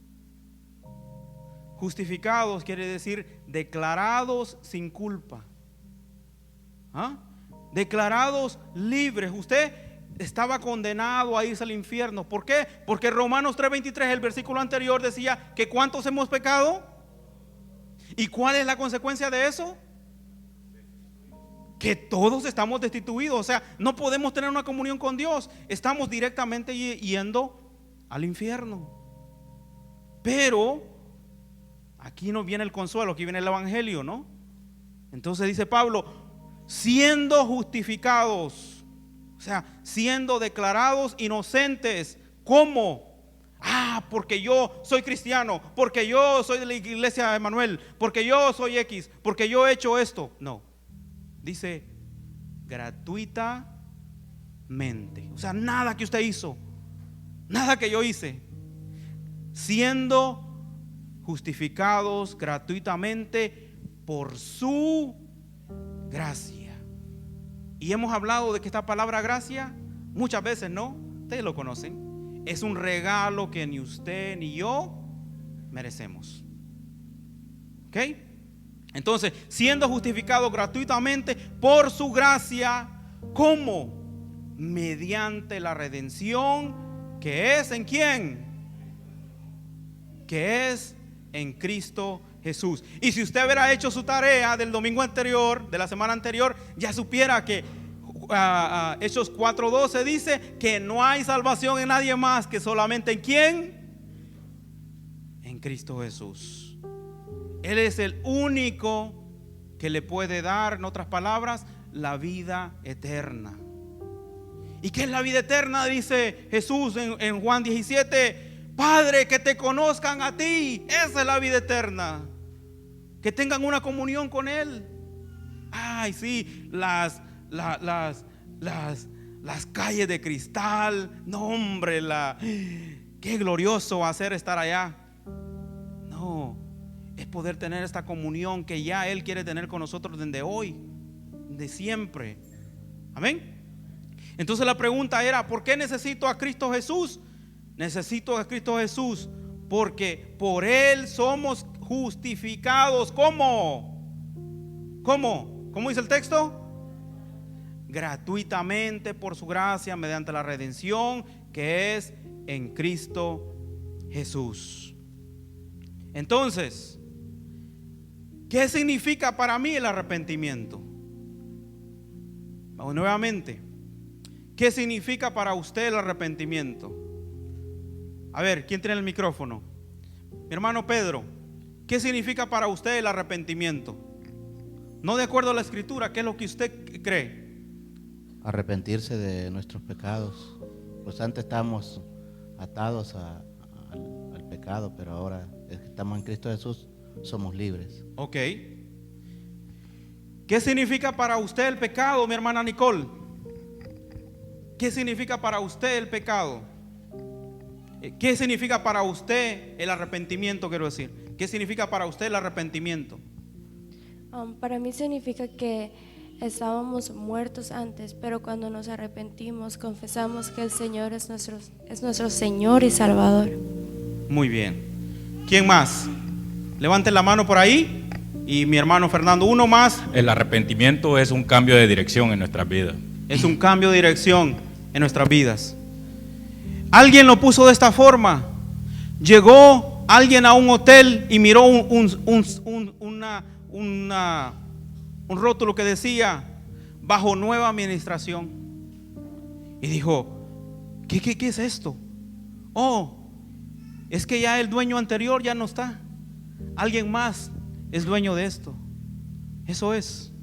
[SPEAKER 1] Justificados quiere decir declarados sin culpa. declarados libres. Usted estaba condenado a irse al infierno. ¿Por qué? Porque Romanos 3:23, el versículo anterior, decía que ¿cuántos hemos pecado? ¿Y cuál es la consecuencia de eso? Que todos estamos destituidos. O sea, no podemos tener una comunión con Dios. Estamos directamente yendo al infierno. Pero aquí no viene el consuelo, aquí viene el evangelio, ¿no? Entonces dice Pablo, siendo justificados, o sea, siendo declarados inocentes. ¿Cómo? Porque yo soy cristiano, porque yo soy de la iglesia de Emanuel, porque yo soy X, porque yo he hecho esto. No, dice gratuitamente. O sea, nada que usted hizo, nada que yo hice. Siendo justificados gratuitamente por su gracia. Y hemos hablado de que esta palabra gracia muchas veces, ¿no? Ustedes lo conocen. Es un regalo que ni usted ni yo merecemos. ¿Ok? Entonces, siendo justificados gratuitamente por su gracia, ¿cómo? Mediante la redención que es ¿en quién? Que es en Cristo Jesús. Y si usted hubiera hecho su tarea del domingo anterior, de la semana anterior, ya supiera que Hechos 4:12 dice que no hay salvación en nadie más que solamente ¿en quién? En Cristo Jesús. Él es el único que le puede dar, en otras palabras, la vida eterna. ¿Y qué es la vida eterna? Dice Jesús en Juan 17: Padre, que te conozcan a ti. Esa es la vida eterna. Que tengan una comunión con Él. Ay, sí, las calles de cristal. No, hombre, qué glorioso va a ser estar allá. No, es poder tener esta comunión que ya Él quiere tener con nosotros desde hoy, de siempre. Amén. Entonces la pregunta era: ¿por qué necesito a Cristo Jesús? Necesito a Cristo Jesús porque por Él somos justificados. ¿Cómo? ¿Cómo dice el texto? Gratuitamente por su gracia, mediante la redención que es en Cristo Jesús. Entonces, ¿qué significa para mí el arrepentimiento? Vamos nuevamente. ¿Qué significa para usted el arrepentimiento? A ver, ¿quién tiene el micrófono? Mi hermano Pedro, ¿qué significa para usted el arrepentimiento? No de acuerdo a la escritura, ¿qué es lo que usted cree?
[SPEAKER 8] Arrepentirse de nuestros pecados. Pues antes estábamos atados al pecado, pero ahora es que estamos en Cristo Jesús, somos libres.
[SPEAKER 1] Ok. ¿Qué significa para usted el pecado, mi hermana Nicole? ¿Qué significa para usted el pecado? ¿Qué significa para usted el arrepentimiento, quiero decir? ¿Qué significa para usted el arrepentimiento?
[SPEAKER 5] Para mí significa que estábamos muertos antes, pero cuando nos arrepentimos, confesamos que el Señor es nuestro Señor y Salvador.
[SPEAKER 1] Muy bien. ¿Quién más? Levanten la mano por ahí. Y mi hermano Fernando, uno más.
[SPEAKER 6] El arrepentimiento es un cambio de dirección en nuestras vidas.
[SPEAKER 1] Es un cambio de dirección en nuestras vidas. Alguien lo puso de esta forma. Llegó alguien a un hotel y miró un rótulo que decía bajo nueva administración. Y dijo: ¿Qué es esto? Oh, es que ya el dueño anterior ya no está. Alguien más es dueño de esto. Eso es.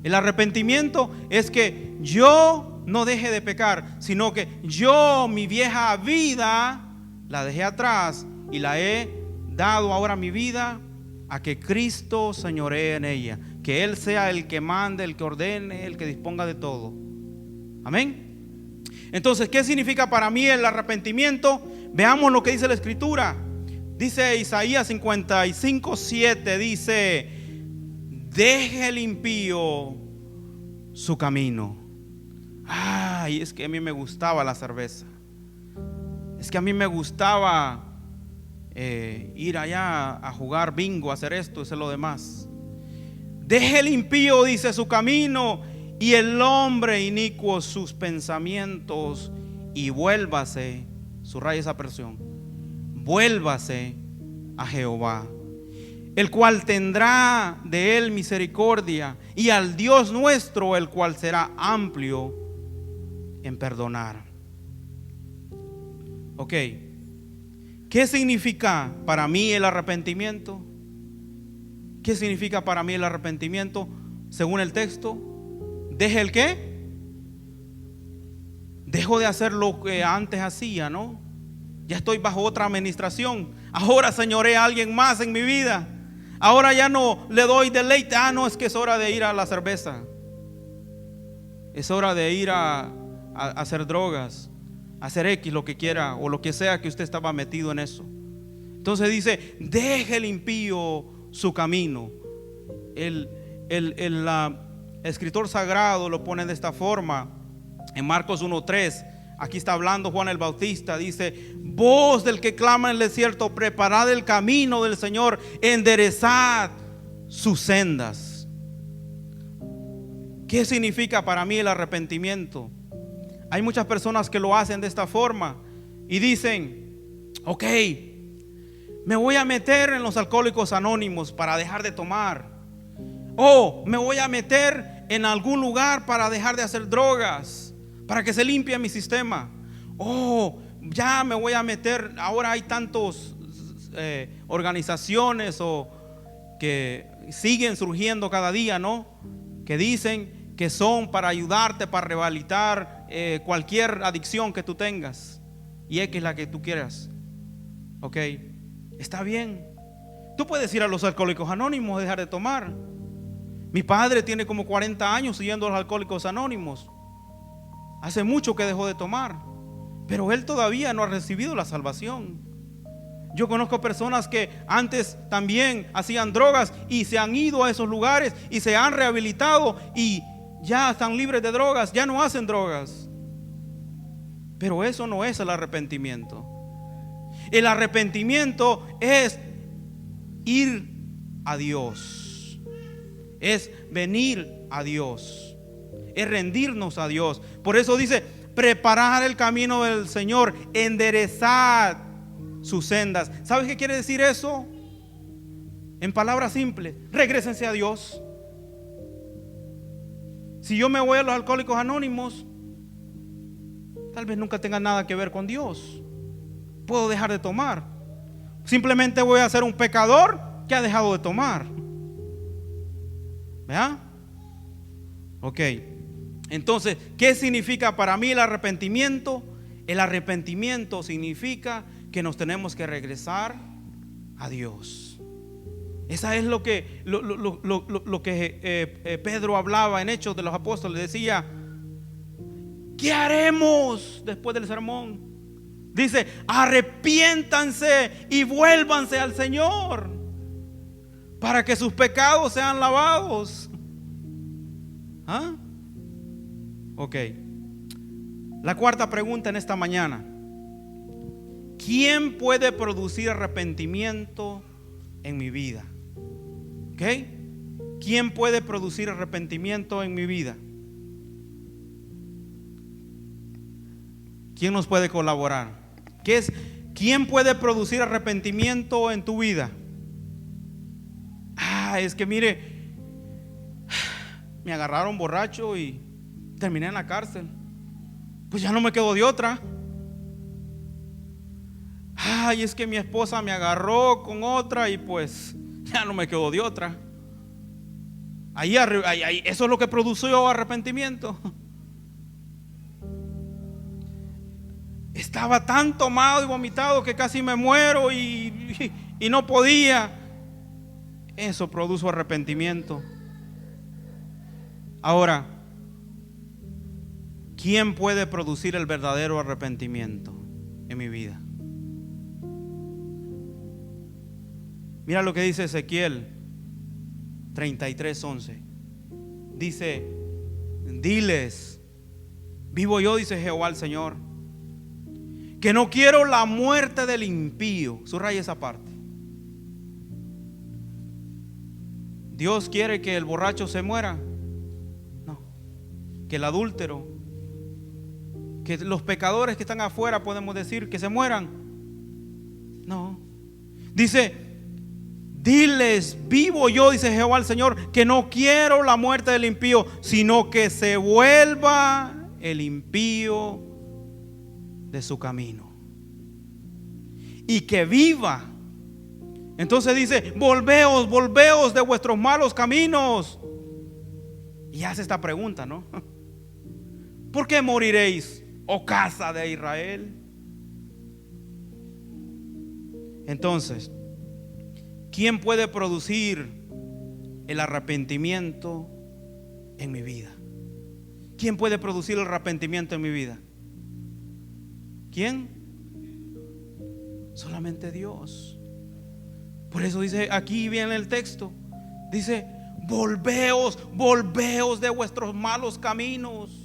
[SPEAKER 1] El arrepentimiento es que yo no deje de pecar, sino que yo mi vieja vida la dejé atrás y la he dado ahora mi vida a que Cristo señoree en ella, que Él sea el que mande, el que ordene, el que disponga de todo. Amén. Entonces, ¿qué significa para mí el arrepentimiento? Veamos lo que dice la escritura. Dice Isaías 55:7, dice: deje el impío su camino. Ay, es que a mí me gustaba la cerveza. Es que a mí me gustaba ir allá a jugar bingo, hacer esto, hacer lo demás. Deje el impío, dice, su camino, y el hombre inicuo sus pensamientos, y vuélvase, subraya esa presión, vuélvase a Jehová, el cual tendrá de él misericordia, y al Dios nuestro, el cual será amplio en perdonar. Ok, ¿qué significa para mí el arrepentimiento? ¿Qué significa para mí el arrepentimiento? Según el texto, deje el qué. Dejo de hacer lo que antes hacía, ¿no? Ya estoy bajo otra administración. Ahora señoré a alguien más en mi vida. Ahora ya no le doy deleite. No, es que es hora de ir a la cerveza. Es hora de ir a hacer drogas, a hacer X, lo que quiera, o lo que sea que usted estaba metido en eso. Entonces dice, deje el impío su camino. El escritor sagrado lo pone de esta forma en Marcos 1:3. Aquí está hablando Juan el Bautista, dice: voz del que clama en el desierto, preparad el camino del Señor, enderezad sus sendas. ¿Qué significa para mí el arrepentimiento? Hay muchas personas que lo hacen de esta forma y dicen: ok, me voy a meter en los alcohólicos anónimos para dejar de tomar, o me voy a meter en algún lugar para dejar de hacer drogas, para que se limpie mi sistema. Ya me voy a meter. Ahora hay tantos organizaciones que siguen surgiendo cada día, ¿no? Que dicen que son para ayudarte, para rehabilitar cualquier adicción que tú tengas, y X la que tú quieras. Ok, está bien. Tú puedes ir a los alcohólicos anónimos, dejar de tomar. Mi padre tiene como 40 años siguiendo a los alcohólicos anónimos. Hace mucho que dejó de tomar, pero él todavía no ha recibido la salvación. Yo conozco personas que antes también hacían drogas y se han ido a esos lugares y se han rehabilitado y ya están libres de drogas, ya no hacen drogas. Pero eso no es el arrepentimiento. El arrepentimiento es ir a Dios, es venir a Dios, es rendirnos a Dios. Por eso dice: preparad el camino del Señor, enderezad sus sendas. ¿Sabes qué quiere decir eso? En palabras simples, regrésense a Dios. Si yo me voy a los alcohólicos anónimos, tal vez nunca tenga nada que ver con Dios. Puedo dejar de tomar. Simplemente voy a ser un pecador que ha dejado de tomar. ¿Verdad? Ok. Entonces, ¿qué significa para mí el arrepentimiento? El arrepentimiento significa que nos tenemos que regresar a Dios. Esa es lo que Pedro hablaba en Hechos de los Apóstoles. Decía: ¿qué haremos después del sermón? Dice: arrepiéntanse y vuélvanse al Señor para que sus pecados sean lavados. Ok. La cuarta pregunta en esta mañana: ¿quién puede producir arrepentimiento en mi vida? ¿Ok? ¿Quién puede producir arrepentimiento en mi vida? ¿Quién nos puede colaborar? ¿Quién puede producir arrepentimiento en tu vida? Es que mire, me agarraron borracho y terminé en la cárcel. Pues ya no me quedo de otra. Es que mi esposa me agarró con otra y pues ya no me quedo de otra. Ahí, eso es lo que produjo arrepentimiento. Estaba tan tomado y vomitado que casi me muero y no podía. Eso produjo arrepentimiento. Ahora, ¿quién puede producir el verdadero arrepentimiento en mi vida? Mira lo que dice Ezequiel 33:11. Dice: diles, vivo yo, dice Jehová el Señor, que no quiero la muerte del impío. Subraya esa parte. ¿Dios quiere que el borracho se muera? No. que el adúltero, que los pecadores que están afuera, podemos decir, que se mueran. No. Dice, diles, vivo yo, dice Jehová el Señor, que no quiero la muerte del impío, sino que se vuelva el impío de su camino y que viva. Entonces dice, volveos, volveos de vuestros malos caminos. Y hace esta pregunta, ¿no? ¿Por qué moriréis, oh casa de Israel? Entonces, ¿quién puede producir el arrepentimiento en mi vida? ¿Quién puede producir el arrepentimiento en mi vida? ¿Quién? Solamente Dios. Por eso dice, aquí viene el texto, dice, volveos, volveos de vuestros malos caminos.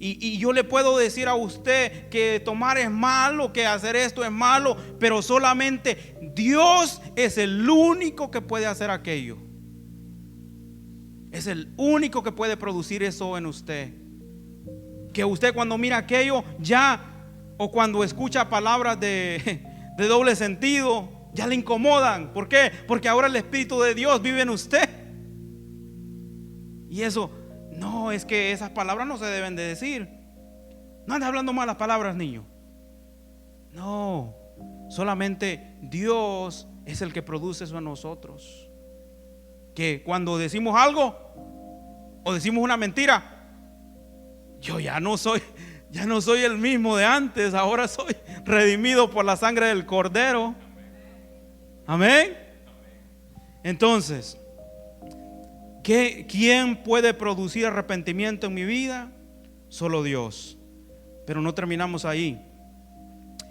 [SPEAKER 1] Y yo le puedo decir a usted que tomar es malo, que hacer esto es malo, pero solamente Dios es el único que puede hacer aquello. Es el único que puede producir eso en usted. Que usted cuando mira aquello ya, o cuando escucha palabras de doble sentido, ya le incomodan. ¿Por qué? Porque ahora el Espíritu de Dios vive en usted. Y eso, no, es que esas palabras no se deben de decir. No ande hablando malas palabras, niño. No, solamente Dios es el que produce eso en nosotros. Que cuando decimos algo o decimos una mentira, yo ya no soy el mismo de antes. Ahora soy redimido por la sangre del Cordero. Amén. Entonces, ¿quién puede producir arrepentimiento en mi vida? Solo Dios. Pero no terminamos ahí.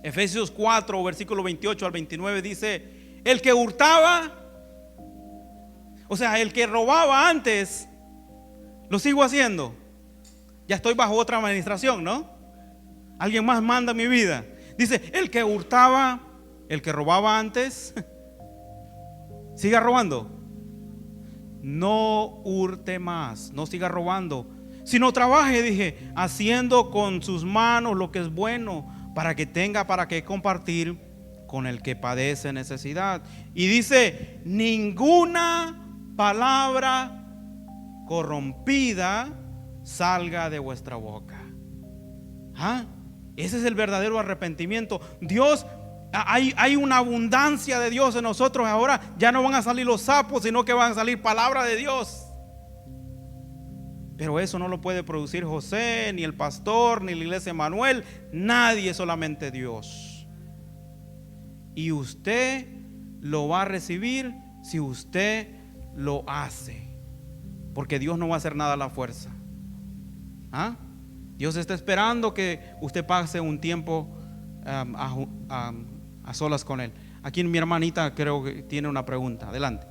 [SPEAKER 1] Efesios 4, versículo 28 al 29 dice, el que hurtaba, o sea, el que robaba antes, lo sigo haciendo. Ya estoy bajo otra administración, ¿no? Alguien más manda mi vida. Dice, el que hurtaba, el que robaba antes, siga robando. No hurte más, no siga robando, sino trabaje, dije, haciendo con sus manos lo que es bueno, para que tenga para qué compartir con el que padece necesidad. Y dice, ninguna palabra corrompida salga de vuestra boca. ¿Ah? Ese es el verdadero arrepentimiento. Dios, hay una abundancia de Dios en nosotros. Ahora ya no van a salir los sapos, sino que van a salir palabra de Dios. Pero eso no lo puede producir José, ni el pastor, ni la iglesia Emanuel. Nadie, solamente Dios. Y usted lo va a recibir si usted lo hace, porque Dios no va a hacer nada a la fuerza. ¿Ah? Dios está esperando que usted pase un tiempo a solas con Él. Aquí mi hermanita creo que tiene una pregunta. Adelante.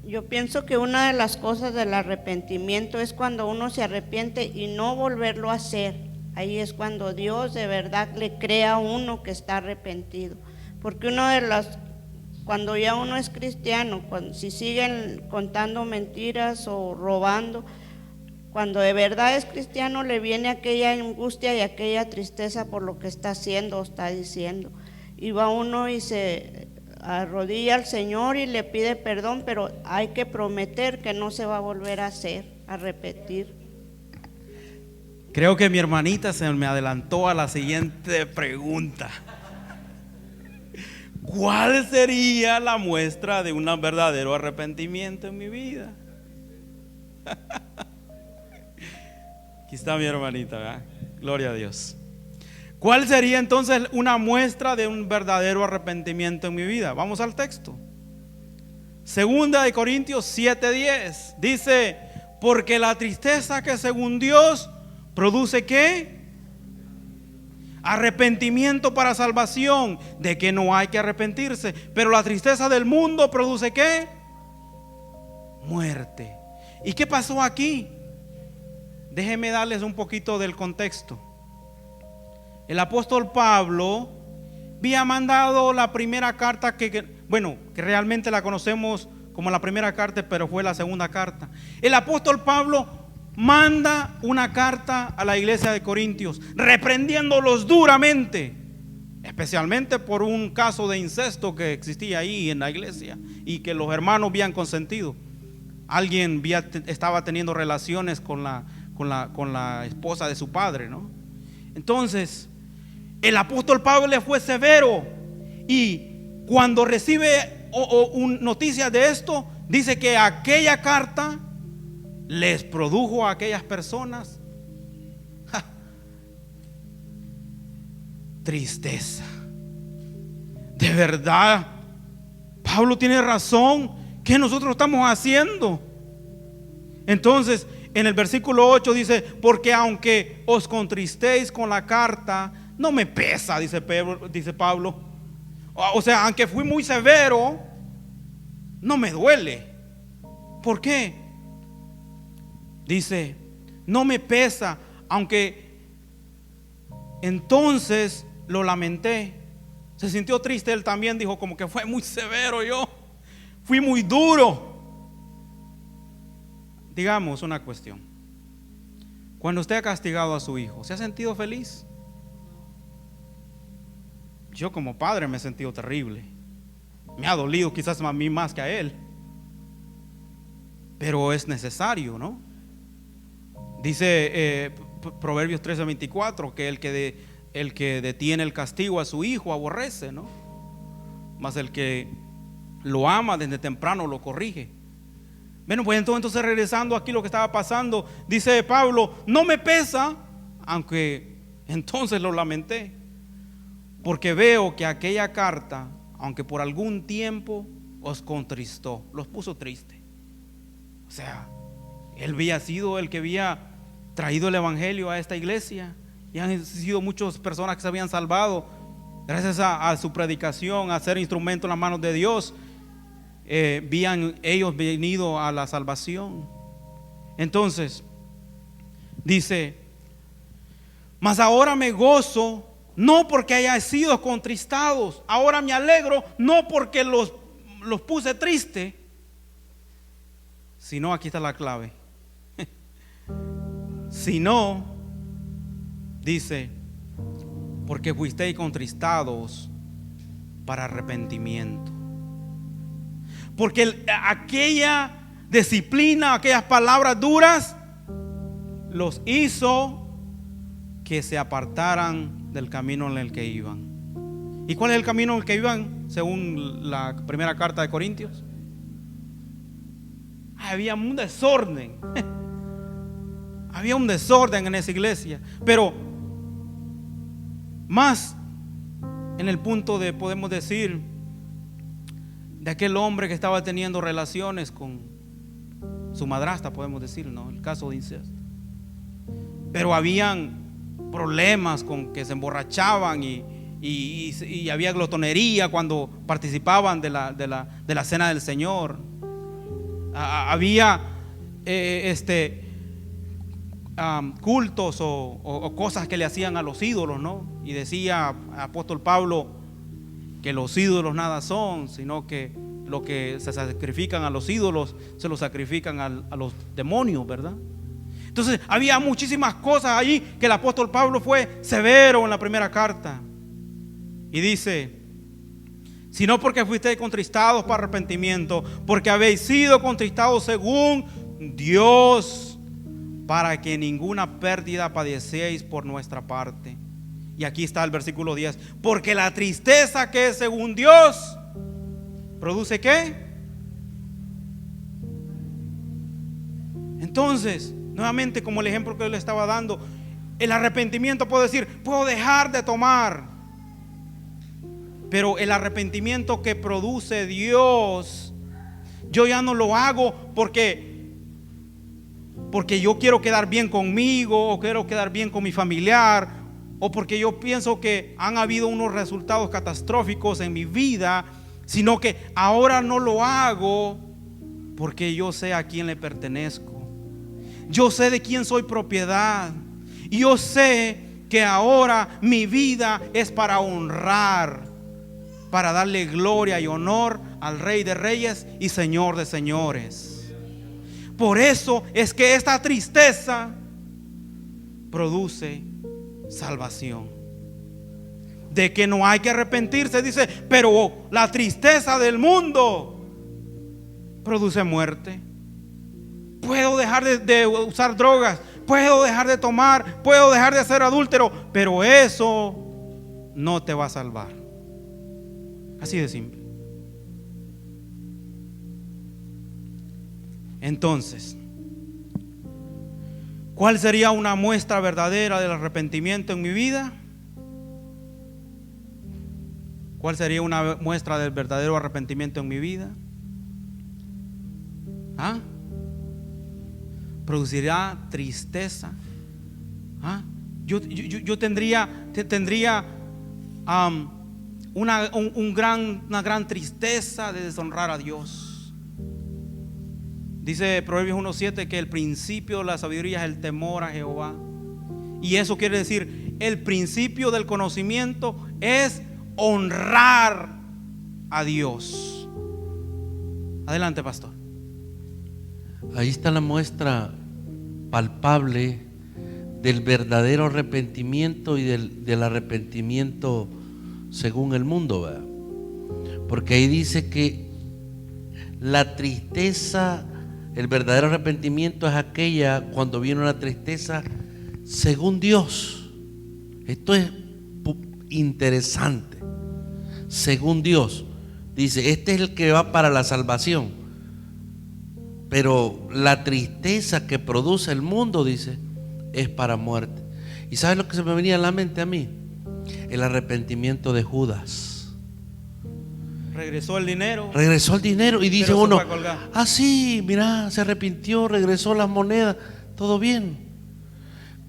[SPEAKER 9] Yo pienso que una de las cosas del arrepentimiento es cuando uno se arrepiente y no volverlo a hacer. Ahí es cuando Dios de verdad le crea a uno que está arrepentido. Porque cuando ya uno es cristiano, si siguen contando mentiras o robando, cuando de verdad es cristiano le viene aquella angustia y aquella tristeza por lo que está haciendo o está diciendo. Y va uno y se arrodilla al Señor y le pide perdón, pero hay que prometer que no se va a volver a hacer, a repetir.
[SPEAKER 1] Creo que mi hermanita se me adelantó a la siguiente pregunta. ¿Cuál sería la muestra de un verdadero arrepentimiento en mi vida? Aquí está mi hermanita, ¿verdad? Gloria a Dios. ¿Cuál sería entonces una muestra de un verdadero arrepentimiento en mi vida? Vamos al texto. Segunda de Corintios 7:10 dice, porque la tristeza que según Dios produce ¿qué? Arrepentimiento para salvación, de que no hay que arrepentirse, pero la tristeza del mundo produce ¿qué? Muerte. ¿Y qué pasó aquí? Déjenme darles un poquito del contexto. El apóstol Pablo había mandado la primera carta que realmente la conocemos como la primera carta, pero fue la segunda carta. El apóstol Pablo manda una carta a la iglesia de Corintios, reprendiéndolos duramente, especialmente por un caso de incesto que existía ahí en la iglesia y que los hermanos habían consentido. Alguien estaba teniendo relaciones con la esposa de su padre, ¿no? Entonces, el apóstol Pablo le fue severo, y cuando recibe noticias de esto, dice que aquella carta les produjo a aquellas personas tristeza. De verdad, Pablo tiene razón. ¿Qué nosotros estamos haciendo? Entonces, en el versículo 8 dice: porque aunque os contristéis con la carta, no me pesa, dice Pablo. O sea, aunque fui muy severo, no me duele. ¿Por qué? Dice, no me pesa, aunque entonces lo lamenté. Se sintió triste él también, dijo como que fue muy severo yo, fui muy duro. Digamos una cuestión: cuando usted ha castigado a su hijo, ¿se ha sentido feliz? Yo como padre me he sentido terrible. Me ha dolido quizás a mí más que a él, pero es necesario, ¿no? Dice Proverbios 13:24 que el que detiene el castigo a su hijo aborrece, ¿no? Mas el que lo ama desde temprano lo corrige. Bueno, pues entonces regresando aquí lo que estaba pasando, dice Pablo: no me pesa, aunque entonces lo lamenté, porque veo que aquella carta, aunque por algún tiempo os contristó, los puso triste. O sea, él había sido el que había traído el evangelio a esta iglesia, y han sido muchas personas que se habían salvado gracias a su predicación, a ser instrumento en las manos de Dios. Habían ellos venido a la salvación. Entonces dice: mas ahora me gozo, no porque haya sido contristados. Ahora me alegro, no porque los puse triste, sino, aquí está la clave, sino, dice, porque fuisteis contristados para arrepentimiento. Porque aquella disciplina, aquellas palabras duras, los hizo que se apartaran del camino en el que iban. ¿Y cuál es el camino en el que iban según la primera carta de Corintios? Había un desorden. Había un desorden en esa iglesia. Pero más en el punto de, podemos decir, de aquel hombre que estaba teniendo relaciones con su madrastra, podemos decir, ¿no? El caso de incesto. Pero habían problemas con que se emborrachaban y había glotonería cuando participaban de la cena del Señor. Había cultos o cosas que le hacían a los ídolos, ¿no? Y decía apóstol Pablo que los ídolos nada son, sino que lo que se sacrifican a los ídolos se lo sacrifican a los demonios, ¿verdad? Entonces había muchísimas cosas allí que el apóstol Pablo fue severo en la primera carta. Y dice: sino porque fuisteis contristados para arrepentimiento, porque habéis sido contristados según Dios, para que ninguna pérdida padecéis por nuestra parte. Y aquí está el versículo 10: porque la tristeza que es según Dios produce ¿qué? Entonces, nuevamente, como el ejemplo que yo le estaba dando, el arrepentimiento, puedo decir, puedo dejar de tomar, pero el arrepentimiento que produce Dios, yo ya no lo hago porque yo quiero quedar bien conmigo, o quiero quedar bien con mi familiar, o porque yo pienso que han habido unos resultados catastróficos en mi vida, sino que ahora no lo hago porque yo sé a quién le pertenezco, yo sé de quién soy propiedad, y yo sé que ahora mi vida es para honrar para darle gloria y honor al Rey de Reyes y Señor de Señores. Por eso es que esta tristeza produce salvación. De que no hay que arrepentirse, dice, pero la tristeza del mundo produce muerte. Puedo dejar de usar drogas, puedo dejar de tomar, puedo dejar de ser adúltero, pero eso no te va a salvar. Así de simple. Entonces, ¿cuál sería una muestra verdadera del arrepentimiento en mi vida? ¿Cuál sería una muestra del verdadero arrepentimiento en mi vida? ¿Ah? Producirá tristeza. ¿Ah? Yo tendría una gran tristeza de deshonrar a Dios. Dice Proverbios 1:7 que el principio de la sabiduría es el temor a Jehová. Y eso quiere decir, el principio del conocimiento es honrar a Dios. Adelante, pastor.
[SPEAKER 2] Ahí está la muestra palpable del verdadero arrepentimiento y del arrepentimiento según el mundo, ¿verdad? Porque ahí dice que la tristeza, el verdadero arrepentimiento es aquella cuando viene una tristeza según Dios. Esto es interesante. Según Dios, dice, este es el que va para la salvación. Pero la tristeza que produce el mundo, dice, es para muerte. ¿Y sabes lo que se me venía a la mente a mí? El arrepentimiento de Judas.
[SPEAKER 1] Regresó el dinero.
[SPEAKER 2] Regresó el dinero y dice uno,
[SPEAKER 1] ah
[SPEAKER 2] sí, mira, se arrepintió, regresó las monedas, todo bien.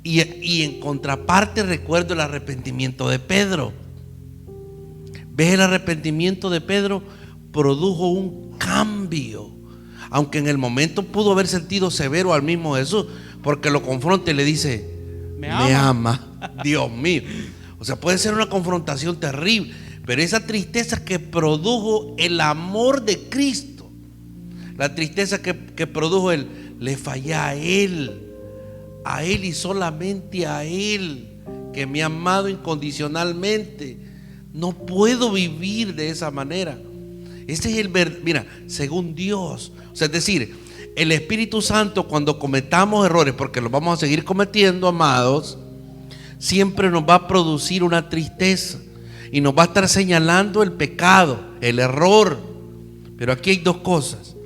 [SPEAKER 2] Y en contraparte recuerdo el arrepentimiento de Pedro. ¿Ves? El arrepentimiento de Pedro produjo un cambio. Aunque en el momento pudo haber sentido severo al mismo Jesús, porque lo confronta y le dice, me ama. Dios mío. O sea, puede ser una confrontación terrible, pero esa tristeza que produjo el amor de Cristo, la tristeza que produjo le fallé a Él y solamente a Él, que me ha amado incondicionalmente. No puedo vivir de esa manera. Ese es mira, según Dios. O sea, es decir, el Espíritu Santo, cuando cometamos errores, porque los vamos a seguir cometiendo, amados, siempre nos va a producir una tristeza y nos va a estar señalando el pecado, el error. Pero aquí hay dos cosas: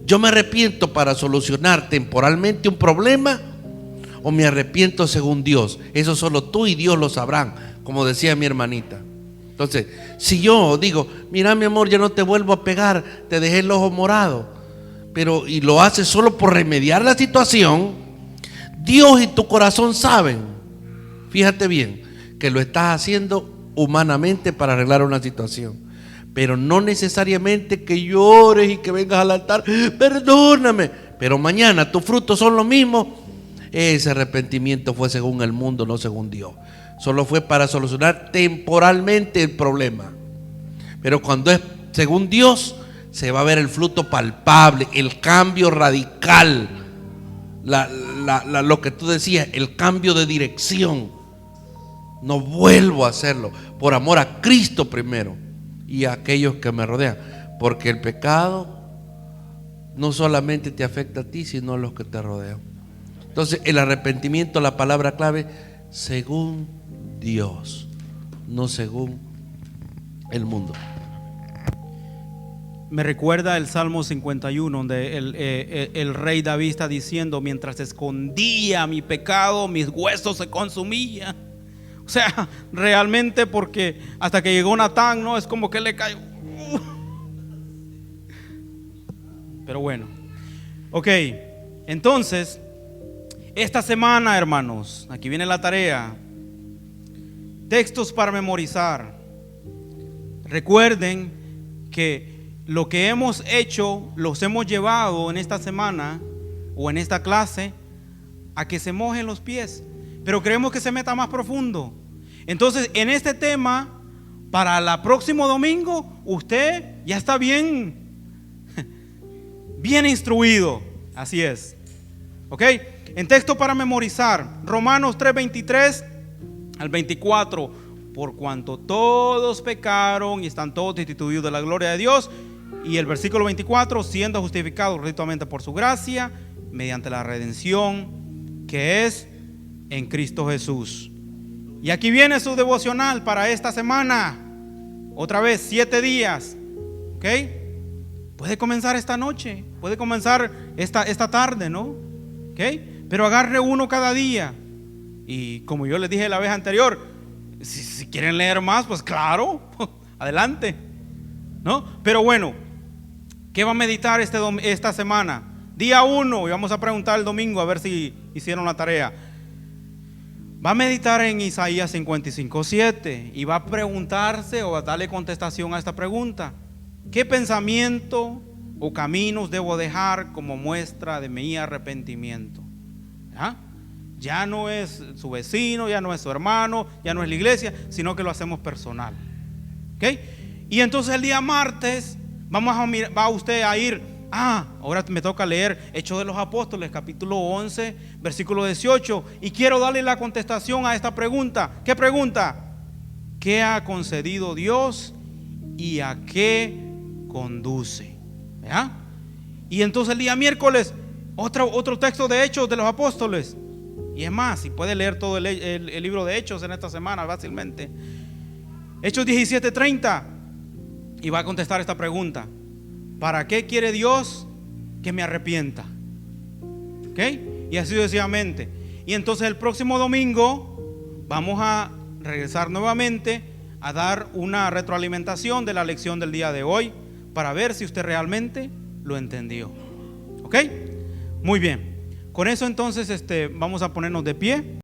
[SPEAKER 2] yo me arrepiento para solucionar temporalmente un problema, o me arrepiento según Dios. Eso solo tú y Dios lo sabrán, como decía mi hermanita. Entonces, si yo digo, mira mi amor, ya no te vuelvo a pegar, te dejé el ojo morado, y lo haces solo por remediar la situación, Dios y tu corazón saben, fíjate bien, que lo estás haciendo humanamente para arreglar una situación, pero no necesariamente que llores y que vengas al altar, perdóname, pero mañana tus frutos son los mismos. Ese arrepentimiento fue según el mundo, no según Dios. Solo fue para solucionar temporalmente el problema. Pero cuando es según Dios, se va a ver el fruto palpable, el cambio radical, lo que tú decías, el cambio de dirección. No vuelvo a hacerlo, por amor a Cristo primero y a aquellos que me rodean, porque el pecado no solamente te afecta a ti, sino a los que te rodean. Entonces, el arrepentimiento, la palabra clave, según Dios, no según el mundo.
[SPEAKER 1] Me recuerda el Salmo 51, donde el rey David está diciendo: mientras escondía mi pecado, mis huesos se consumían. O sea, realmente, porque hasta que llegó Natán, ¿no? Es como que le cayó. Pero bueno, ok, entonces, esta semana, hermanos, aquí viene la tarea: textos para memorizar. Recuerden que lo que hemos hecho, los hemos llevado en esta semana o en esta clase a que se mojen los pies, pero queremos que se meta más profundo. Entonces, en este tema para el próximo domingo usted ya está bien instruido. Así es. ¿Ok? En texto para memorizar, Romanos 3:23 al 24. Por cuanto todos pecaron y están todos destituidos de la gloria de Dios. Y el versículo 24, siendo justificados gratuitamente por su gracia, mediante la redención que es en Cristo Jesús. Y aquí viene su devocional para esta semana. Otra vez, 7 días. ¿Ok? Puede comenzar esta noche, puede comenzar esta tarde, ¿no? ¿Ok? Pero agarre uno cada día. Y como yo les dije la vez anterior, si quieren leer más, pues claro, adelante, ¿no? Pero bueno, ¿qué va a meditar esta semana? Día 1, y vamos a preguntar el domingo a ver si hicieron la tarea. Va a meditar en Isaías 55:7 y va a preguntarse o a darle contestación a esta pregunta: ¿qué pensamiento o caminos debo dejar como muestra de mi arrepentimiento? ¿Ah? Ya no es su vecino, ya no es su hermano, ya no es la iglesia, sino que lo hacemos personal. ¿Ok? Y entonces el día martes va usted a ir, ahora me toca leer Hechos de los Apóstoles, capítulo 11, versículo 18. Y quiero darle la contestación a esta pregunta. ¿Qué pregunta? ¿Qué ha concedido Dios y a qué conduce? ¿Verdad? Y entonces el día miércoles, otro texto de Hechos de los Apóstoles. Y es más, si puede leer todo el libro de Hechos en esta semana fácilmente. Hechos 17:30. Y va a contestar esta pregunta: ¿para qué quiere Dios que me arrepienta? ¿Ok? Y así sucesivamente. Y entonces el próximo domingo vamos a regresar nuevamente a dar una retroalimentación de la lección del día de hoy, para ver si usted realmente lo entendió. ¿Ok? Muy bien. Con eso entonces vamos a ponernos de pie.